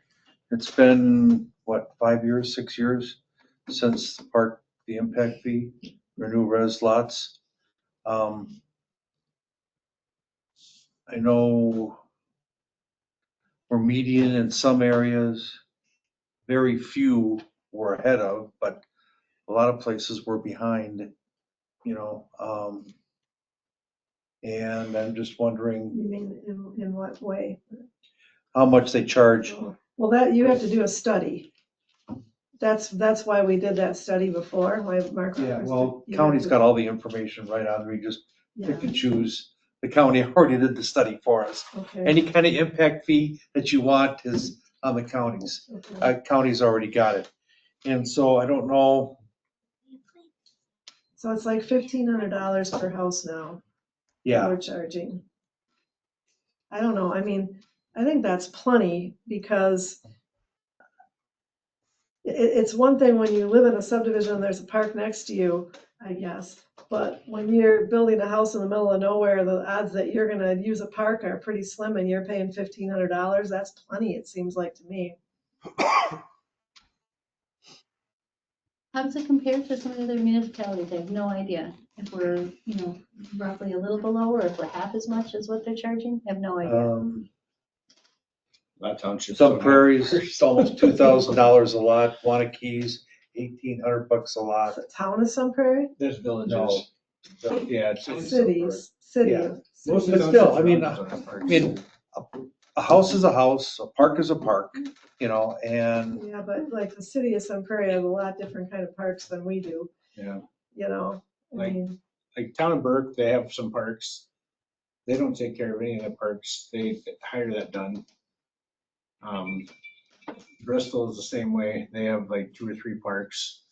it's been, what, 5 years, 6 years since the impact fee for new res lots. I know we're median in some areas, very few we're ahead of, but a lot of places we're behind, and I'm just wondering You mean in what way? how much they charge. Well, that, you have to do a study. That's why we did that study before, why Mark. Yeah, referenced well, it. You county's have got all the information right on, we just to- pick Yeah, and choose. The county already did the study for us. okay. Any kind of impact fee that you want is on the counties. Okay. County's already got it. And so I don't know, So it's like $1,500 per house now. yeah, We're charging. I don't know, I mean, I think that's plenty because it's one thing when you live in a subdivision, and there's a park next to you, I guess. But when you're building a house in the middle of nowhere, the odds that you're gonna use a park are pretty slim and you're paying $1,500, that's plenty, it seems like to me. How does it compare to some of the other municipalities? I have no idea if we're, roughly a little below or if we're half as much as what they're charging. I have no idea. That township. Sun Prairie's it's almost $2,000 a lot, Wanakes, $1,800 a lot. The town of Sun Prairie? There's villages. No. Yeah, it's. City. Yeah. Most But of the still, townships I mean, a house is a house, a park is a park, and Yeah, but like the city of Sun Prairie has a lot different kind of parks than we do, Yeah, I Like- mean, like Town and Burke, they have some parks. they don't take care of any of the parks. They hire that done. Bristol is the same way. They have like 2 or 3 parks.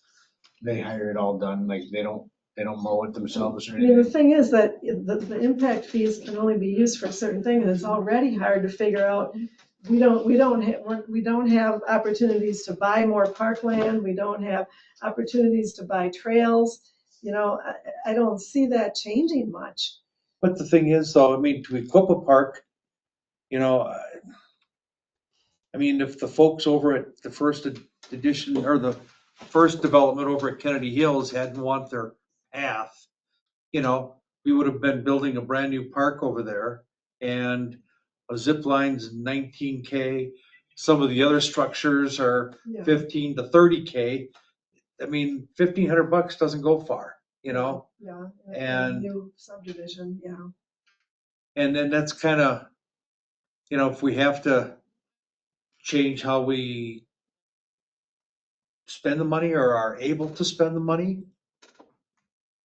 They hire it all done. Like they don't mow it themselves or I mean, the anything. thing is that the impact fees can only be used for a certain thing, and it's already hard to figure out. We don't have opportunities to buy more parkland, we don't have opportunities to buy trails. You know, I don't see that changing much. But the thing is though, I mean, to equip a park, you know, I mean, if the folks over at the first edition or the first development over at Kennedy Hills hadn't want their path, you know, we would have been building a brand new park over there and a zip line's 19K. Some of the other structures are Yeah. 15 to 30K. I mean, $1,500 doesn't go far, you know? Yeah, And- new subdivision, yeah. And then that's kind of, you know, if we have to change how we spend the money or are able to spend the money,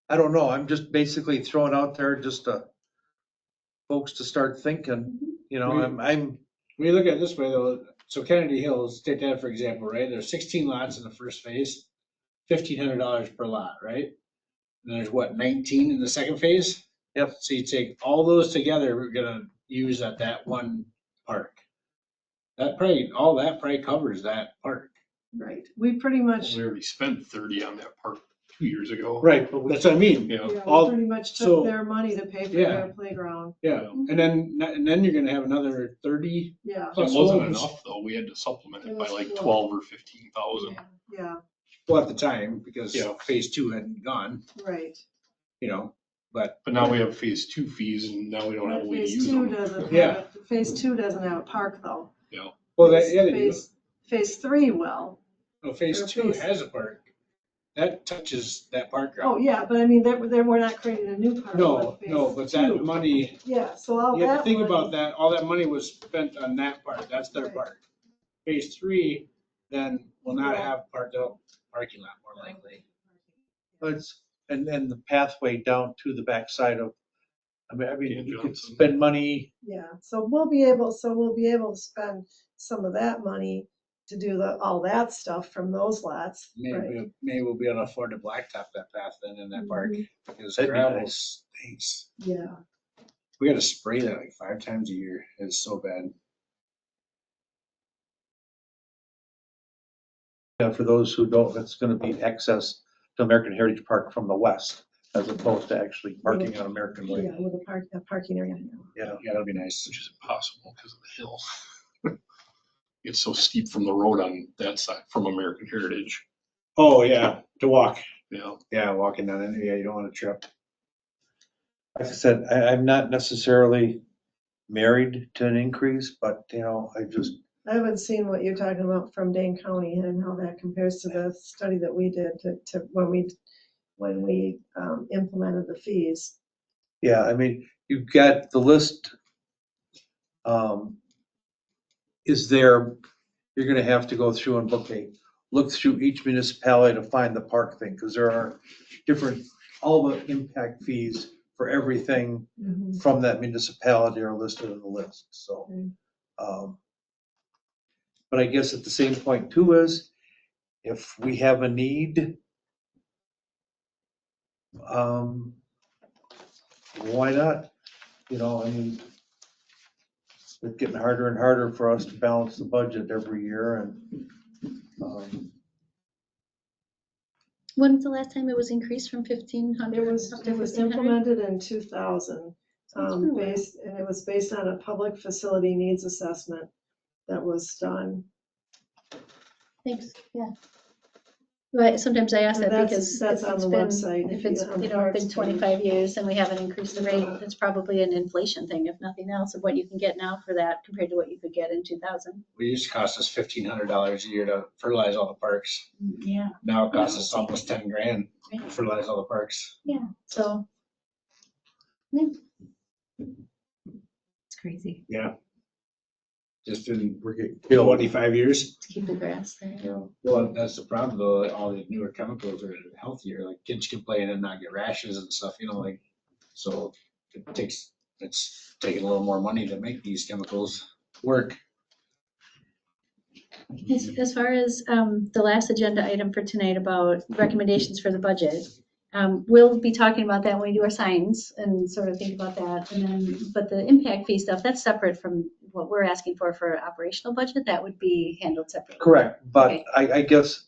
I don't know. I'm just basically throwing out there just to folks to start thinking, you know, I'm When you look at it this way though, so Kennedy Hills, take that for example, right? There's 16 lots in the first phase, $1,500 per lot, right? And there's what, 19 in the second phase? Yep. So you take all those together, we're gonna use at that one park. All that probably covers that park. Right, we pretty much, We already spent 30 on that park 2 years ago. Right, but that's what I mean. Yeah. yeah, all- we pretty much so- took their money to pay for Yeah. their playground, Yeah, and then you're gonna have another 30 yeah. It plus wasn't homes. enough though. We had to supplement It it by was like low. 12 or 15,000. Yeah, Well, at the time, because Yeah. phase 2 hadn't gone, right. you know, but But now we have phase 2 fees and now we don't have a way to Phase use two them. doesn't Yeah. have, phase 2 doesn't have a park though. well, they do. Phase 3 will. No, phase or 2 phase- has a park. That touches that park Oh, ground. yeah, but I mean, we're not creating a new park. No, with no, phase but that two. money, Yeah, so all that. you have to think money- about that, all that money was spent on that part, that's their Right. part. Phase 3, then will not have parked out parking lot more likely. it's, and the pathway down to the backside of, I mean, Dan you could Johnson. spend money. Yeah, so we'll be able to spend some of that money to do all that stuff from those lots, right? Maybe we'll be able to afford to blacktop that path then in that park, Mhm. because That'd be gravel nice. stinks. Yeah, We gotta spray that like 5 times a year, it's so bad. Yeah, for those who don't, it's gonna be access to American Heritage Park from the west, as opposed to actually parking on American Way. yeah, with a parking area. Yeah, Yeah, that'll be nice. Which is impossible because of the hill. It's so steep from the road on that side, from American Heritage. Oh, yeah, to walk. Yeah. Yeah, walking down it, yeah, you don't wanna trip. like I said, I'm not necessarily married to an increase, but you know, I haven't seen what you're talking about from Dane County and how that compares to the study that we did to when we implemented the fees. yeah, I mean, you've got the list. Is there, you're gonna have to go through and look through each municipality to find the park thing, because there are different, all the impact fees for everything from that municipality are listed in the list, so. But I guess at the same point too is, if we have a need, why not? You know, I mean, it's getting harder and harder for us to balance the budget every year and, When's the last time it was increased from 1,500? It was up to 1,500? implemented in 2000, So it's been a while. and it was based on a public facility needs assessment that was done. Thanks, yeah. But sometimes I ask And that that's- because that's if on it's the been, website, if if it's, you- on the been parks 25 years and we haven't increased the rate, Yeah. it's probably an inflation thing, if nothing else, of what you can get now for that compared to what you could get in 2000. It used to cost us $1,500 a year to fertilize all the parks. Yeah, Now it costs us almost 10 grand to right. fertilize all the parks. Yeah, so. It's crazy. Yeah. Just in we're getting killed. 25 years. To keep the grass there. Yeah. Well, that's the problem though, like, all the newer chemicals are healthier, like kids can play in and not get rashes and stuff, you know, like, so it takes it's taking a little more money to make these chemicals work. As far as the last agenda item for tonight about recommendations for the budget, we'll be talking about that when we do our signs and sort of think about that. And then, but the impact fee stuff, that's separate from what we're asking for operational budget. That would be handled separately. Correct, but Okay. I guess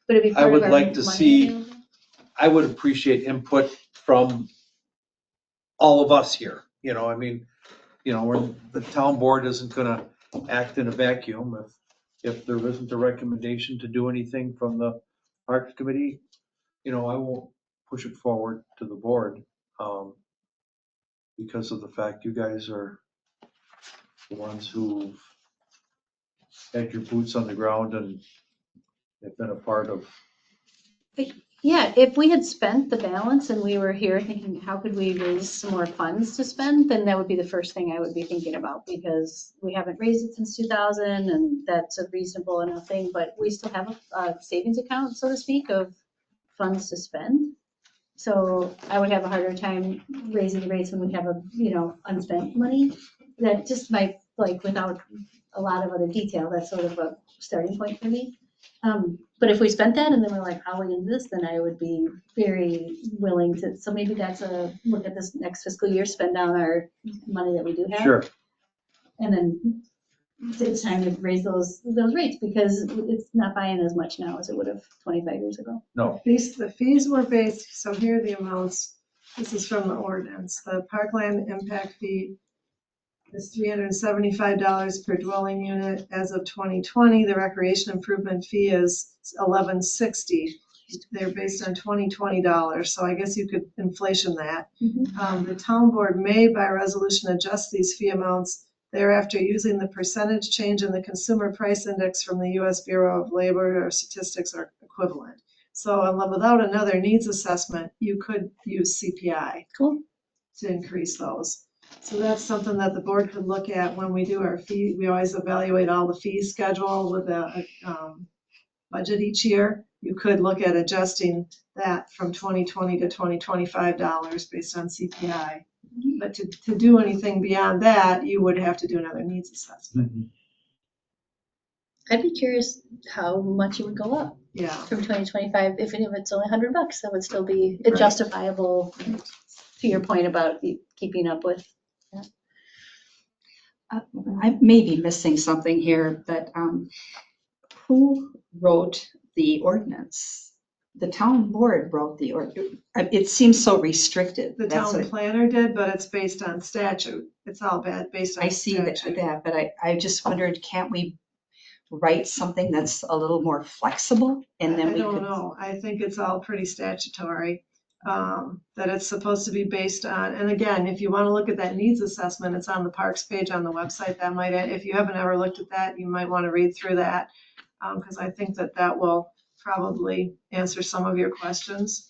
But it'd be I part of would our like to money see- available? I would appreciate input from all of us here. You know, I mean, the town board isn't gonna act in a vacuum. If there isn't a recommendation to do anything from the Parks Committee, I won't push it forward to the board, because of the fact you guys are the ones who've had your boots on the ground and have been a part of. Yeah, if we had spent the balance and we were here thinking, how could we raise some more funds to spend, then that would be the first thing I would be thinking about, because we haven't raised it since 2000 and that's a reasonable enough thing, but we still have a savings account, so to speak, of funds to spend. So I would have a harder time raising the rates when we have unspent money. That just might, without a lot of other detail, that's sort of a starting point for me. But if we spent that and then we're like, how are we gonna do this, then I would be very willing to, so maybe that's a look at this next fiscal year, spend down our money that we do have. Sure. And then it's time to raise those rates, because it's not buying as much now as it would have 25 years ago. No, The fees were based, so here are the amounts. This is from the ordinance. The parkland impact fee is $375 per dwelling unit. As of 2020, the recreation improvement fee is $1160. They're based on 2020 dollars, so I guess you could inflation that. The town board may by resolution adjust these fee amounts thereafter using the percentage change in the consumer price index from the US Bureau of Labor or Statistics or equivalent. So without another needs assessment, you could use CPI. Cool. To increase those. So that's something that the board could look at when we do our fee. We always evaluate all the fee schedule with a budget each year. You could look at adjusting that from 2020 to $2025 based on CPI. But to do anything beyond that, you would have to do another needs assessment. I'd be curious how much it would go up Yeah. from 2025. If it's only $100, that would still be Right. justifiable, to your point about keeping up with. I may be missing something here, but who wrote the ordinance? The town board wrote the ordinance. It seems so restricted. The That's town what- planner did, but it's based on statute. It's all based on I see statute. that, but I just wondered, can't we write something that's a little more flexible? And then I we don't could. know. I think it's all pretty statutory, that it's supposed to be based on, and again, if you want to look at that needs assessment, it's on the parks page on the website. That might, if you haven't ever looked at that, you might want to read through that, because I think that will probably answer some of your questions.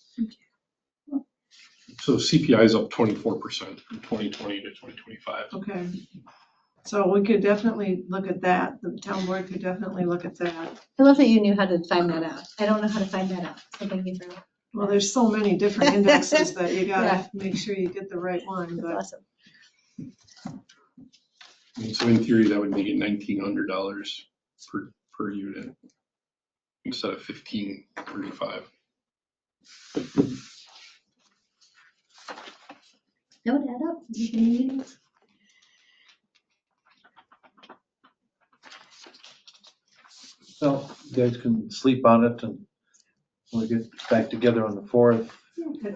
So CPI is up 24% from 2020 to 2025. Okay. So we could definitely look at that. The town board could definitely look at that. I love that you knew how to find that out. I don't know how to find that out. So thank you for that. Well, there's so many different indexes that you Yeah. gotta make sure you get the right one, That's but. awesome. So in theory, that would make it $1,900 per unit instead of $1,535. That would add up. so you guys can sleep on it and we'll get back together on the 4th.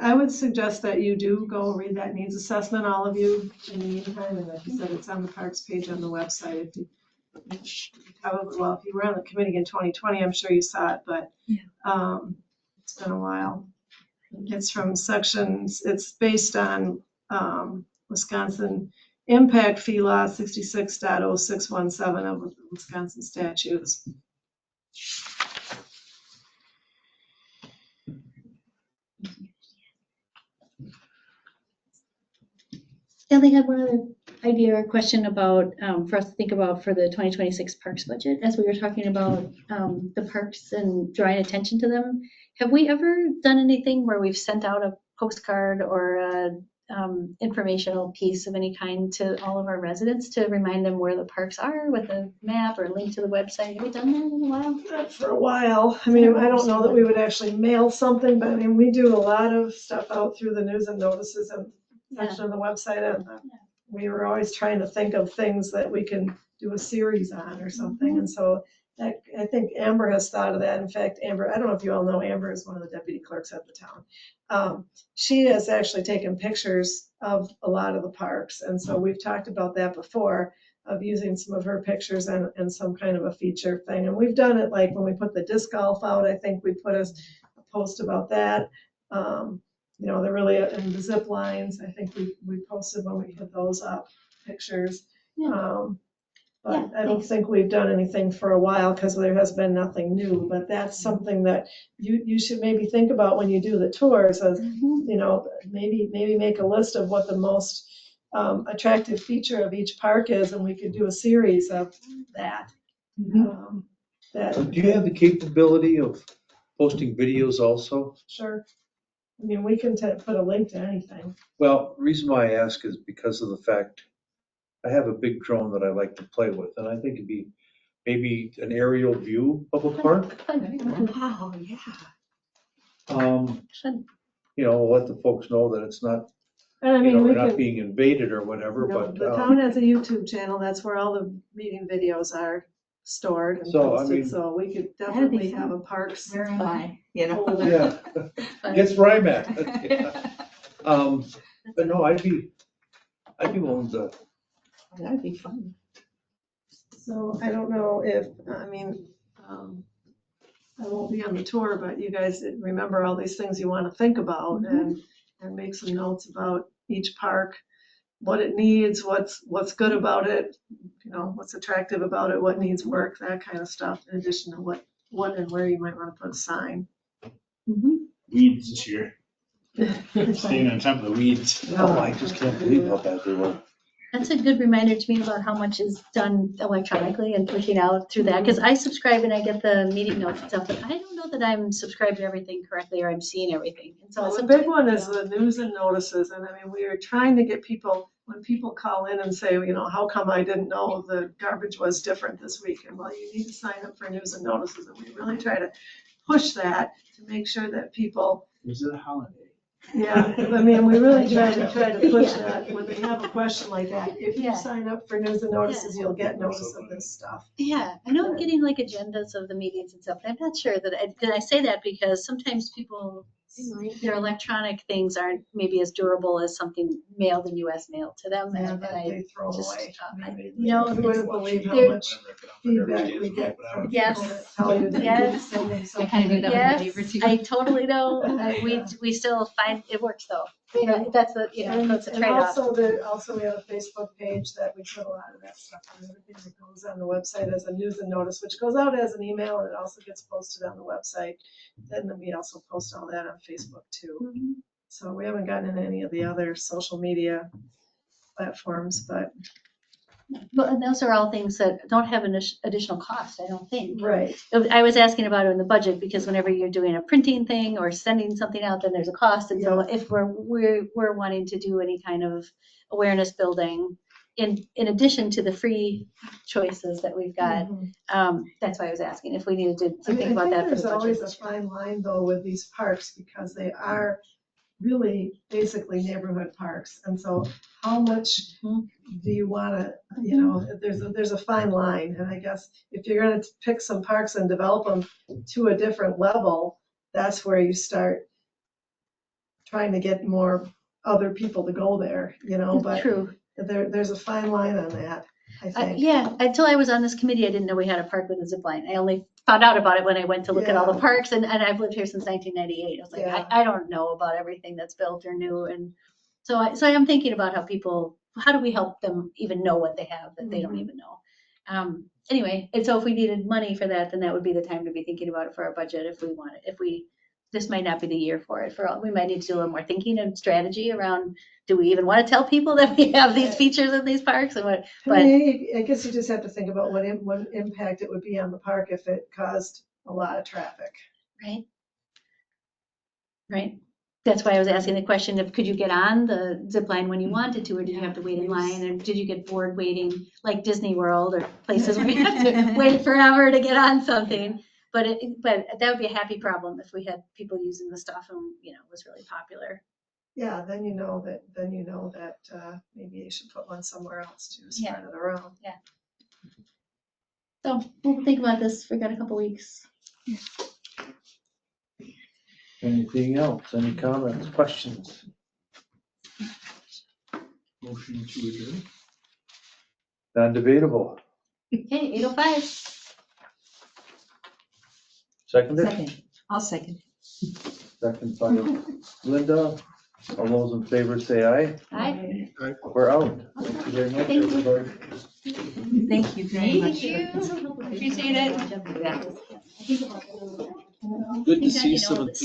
I would suggest that you do go read that needs assessment, all of you, in the meantime, and like you said, it's on the parks page on the website. If you were on the committee in 2020, I'm sure you saw it, but it's been a while. It's from sections, it's based on Wisconsin Impact Fee Law 66.0617 of Wisconsin statutes. I only had one other idea or question about, for us to think about for the 2026 parks budget, as we were talking about the parks and drawing attention to them. Have we ever done anything where we've sent out a postcard or informational piece of any kind to all of our residents to remind them where the parks are with a map or link to the website. Have we done that in a while? Not for a while. I mean, I don't know that we would actually mail something, but I mean, we do a lot of stuff out through the news and notices and section of the website. And we were always trying to think of things that we can do a series on or something. And so that, I think Amber has thought of that. In fact, Amber, I don't know if you all know, Amber is one of the deputy clerks at the town. She has actually taken pictures of a lot of the parks. And so we've talked about that before, of using some of her pictures and some kind of a feature thing. And we've done it like when we put the disc golf out, I think we put a post about that. You know, they're really, and the zip lines, I think we posted when we put those up, pictures. But I don't think we've done anything for a while because there has been nothing new, but that's something that you should maybe think about when you do the tours, as, you know, maybe make a list of what the most attractive feature of each park is, and we could do a series of that. Do you have the capability of posting videos also? Sure. I mean, we can put a link to anything. Well, the reason why I ask is because of the fact I have a big drone that I like to play with, and I think it'd be maybe an aerial view of a park. Wow, yeah. You know, let the folks know that it's not, And I you mean, know, we we're not can, being invaded or whatever, you know, but. the town has a YouTube channel. That's where all the meeting videos are stored and So, I posted. mean- So we could That'd be definitely have fun. a parks. Where am I? You know? folder. Yeah, guess where I'm at. Yeah. But no, I'd be willing to. That'd be fun. So I don't know if, I mean, I won't be on the tour, but you guys remember all these things you want to think about and make some notes about each park, what it needs, what's good about it, you know, what's attractive about it, what needs work, that kind of stuff, in addition to what and where you might want to put a sign. Weeds this year. Staying on top of the weeds. No, I just can't believe how bad they were. That's a good reminder to me about how much is done electronically and pushing out through that, because I subscribe and I get the meeting notes and stuff, but I don't know that I'm subscribed to everything correctly or I'm seeing everything. And so So the sometimes- big one is the news and notices, and I mean, we are trying to get people, when people call in and say, you know, how come I didn't know the garbage was different this week? And well, you need to sign up for news and notices, and we really try to push that to make sure that people, Is it a holiday? yeah, I mean, we really try to push that when they have a question like that. If Yeah. you sign up for news and notices, you'll get notice of this stuff. Yeah, I know I'm getting like agendas of the meetings and stuff. I'm not sure that, did I say that because sometimes people, their electronic things aren't maybe as durable as something mailed in US mail to them. Yeah, And that I they throw just, away. you know, You wouldn't believe how There- much feedback we get from Yes. people that tell you that you Yes. didn't send them I something. kind of do that Yes, with the paper too. I totally know. We still find, it works though. You know, that's the, you know, that's a And trade-off. also we have a Facebook page that we put a lot of that stuff on. Everything that goes on the website as a news and notice, which goes out as an email, and it also gets posted on the website. And then we also post all that on Facebook too. Mhm. So we haven't gotten into any of the other social media platforms, but Well, and those are all things that don't have an additional cost, I don't think. right. I was asking about it in the budget because whenever you're doing a printing thing or sending something out, then there's a cost. And so if we're wanting to do any kind of awareness building in addition to the free choices that we've got, that's why I was asking if we needed to think about that for There's the always budget. a fine line though with these parks because they are really basically neighborhood parks. And so how much do you want to, you know, there's a fine line. And I guess if you're going to pick some parks and develop them to a different level, that's where you start trying to get more other people to go there, you know, but True. there's a fine line on that, I think. Yeah, until I was on this committee, I didn't know we had a park with a zip line. I only found out about it when I went to look at all the parks, and I've lived here since 1998. I was like, Yeah. I don't know about everything that's built or new, and so I am thinking about how do we help them even know what they have that they don't even know. Anyway, and so if we needed money for that, then that would be the time to be thinking about it for our budget if we want it. This might not be the year for it. We might need to do a little more thinking and strategy around, do we even want to tell people that we have these features in these parks and what, I mean, I guess you just have to think about what impact it would be on the park if it caused a lot of traffic. right? Right. that's why I was asking the question of, could you get on the zip line when you wanted to, or did you have to wait in line, or did you get bored waiting, like Disney World or places where you have to wait forever to get on something? But that would be a happy problem if we had people using the stuff and, you know, it was really popular. Yeah, then you know that maybe you should put one somewhere else to spread it around. So we'll think about this. We got a couple weeks. Anything else? Any comments, questions? Motion to adjourn. Non-debatable. Okay, 8:05. Seconded? Second, I'll second. Second by Linda. All those in favor say aye. Aye. We're out. Thank you very much, Thank you. everybody. Thank you very much. Appreciate it. Yeah. Good to see some of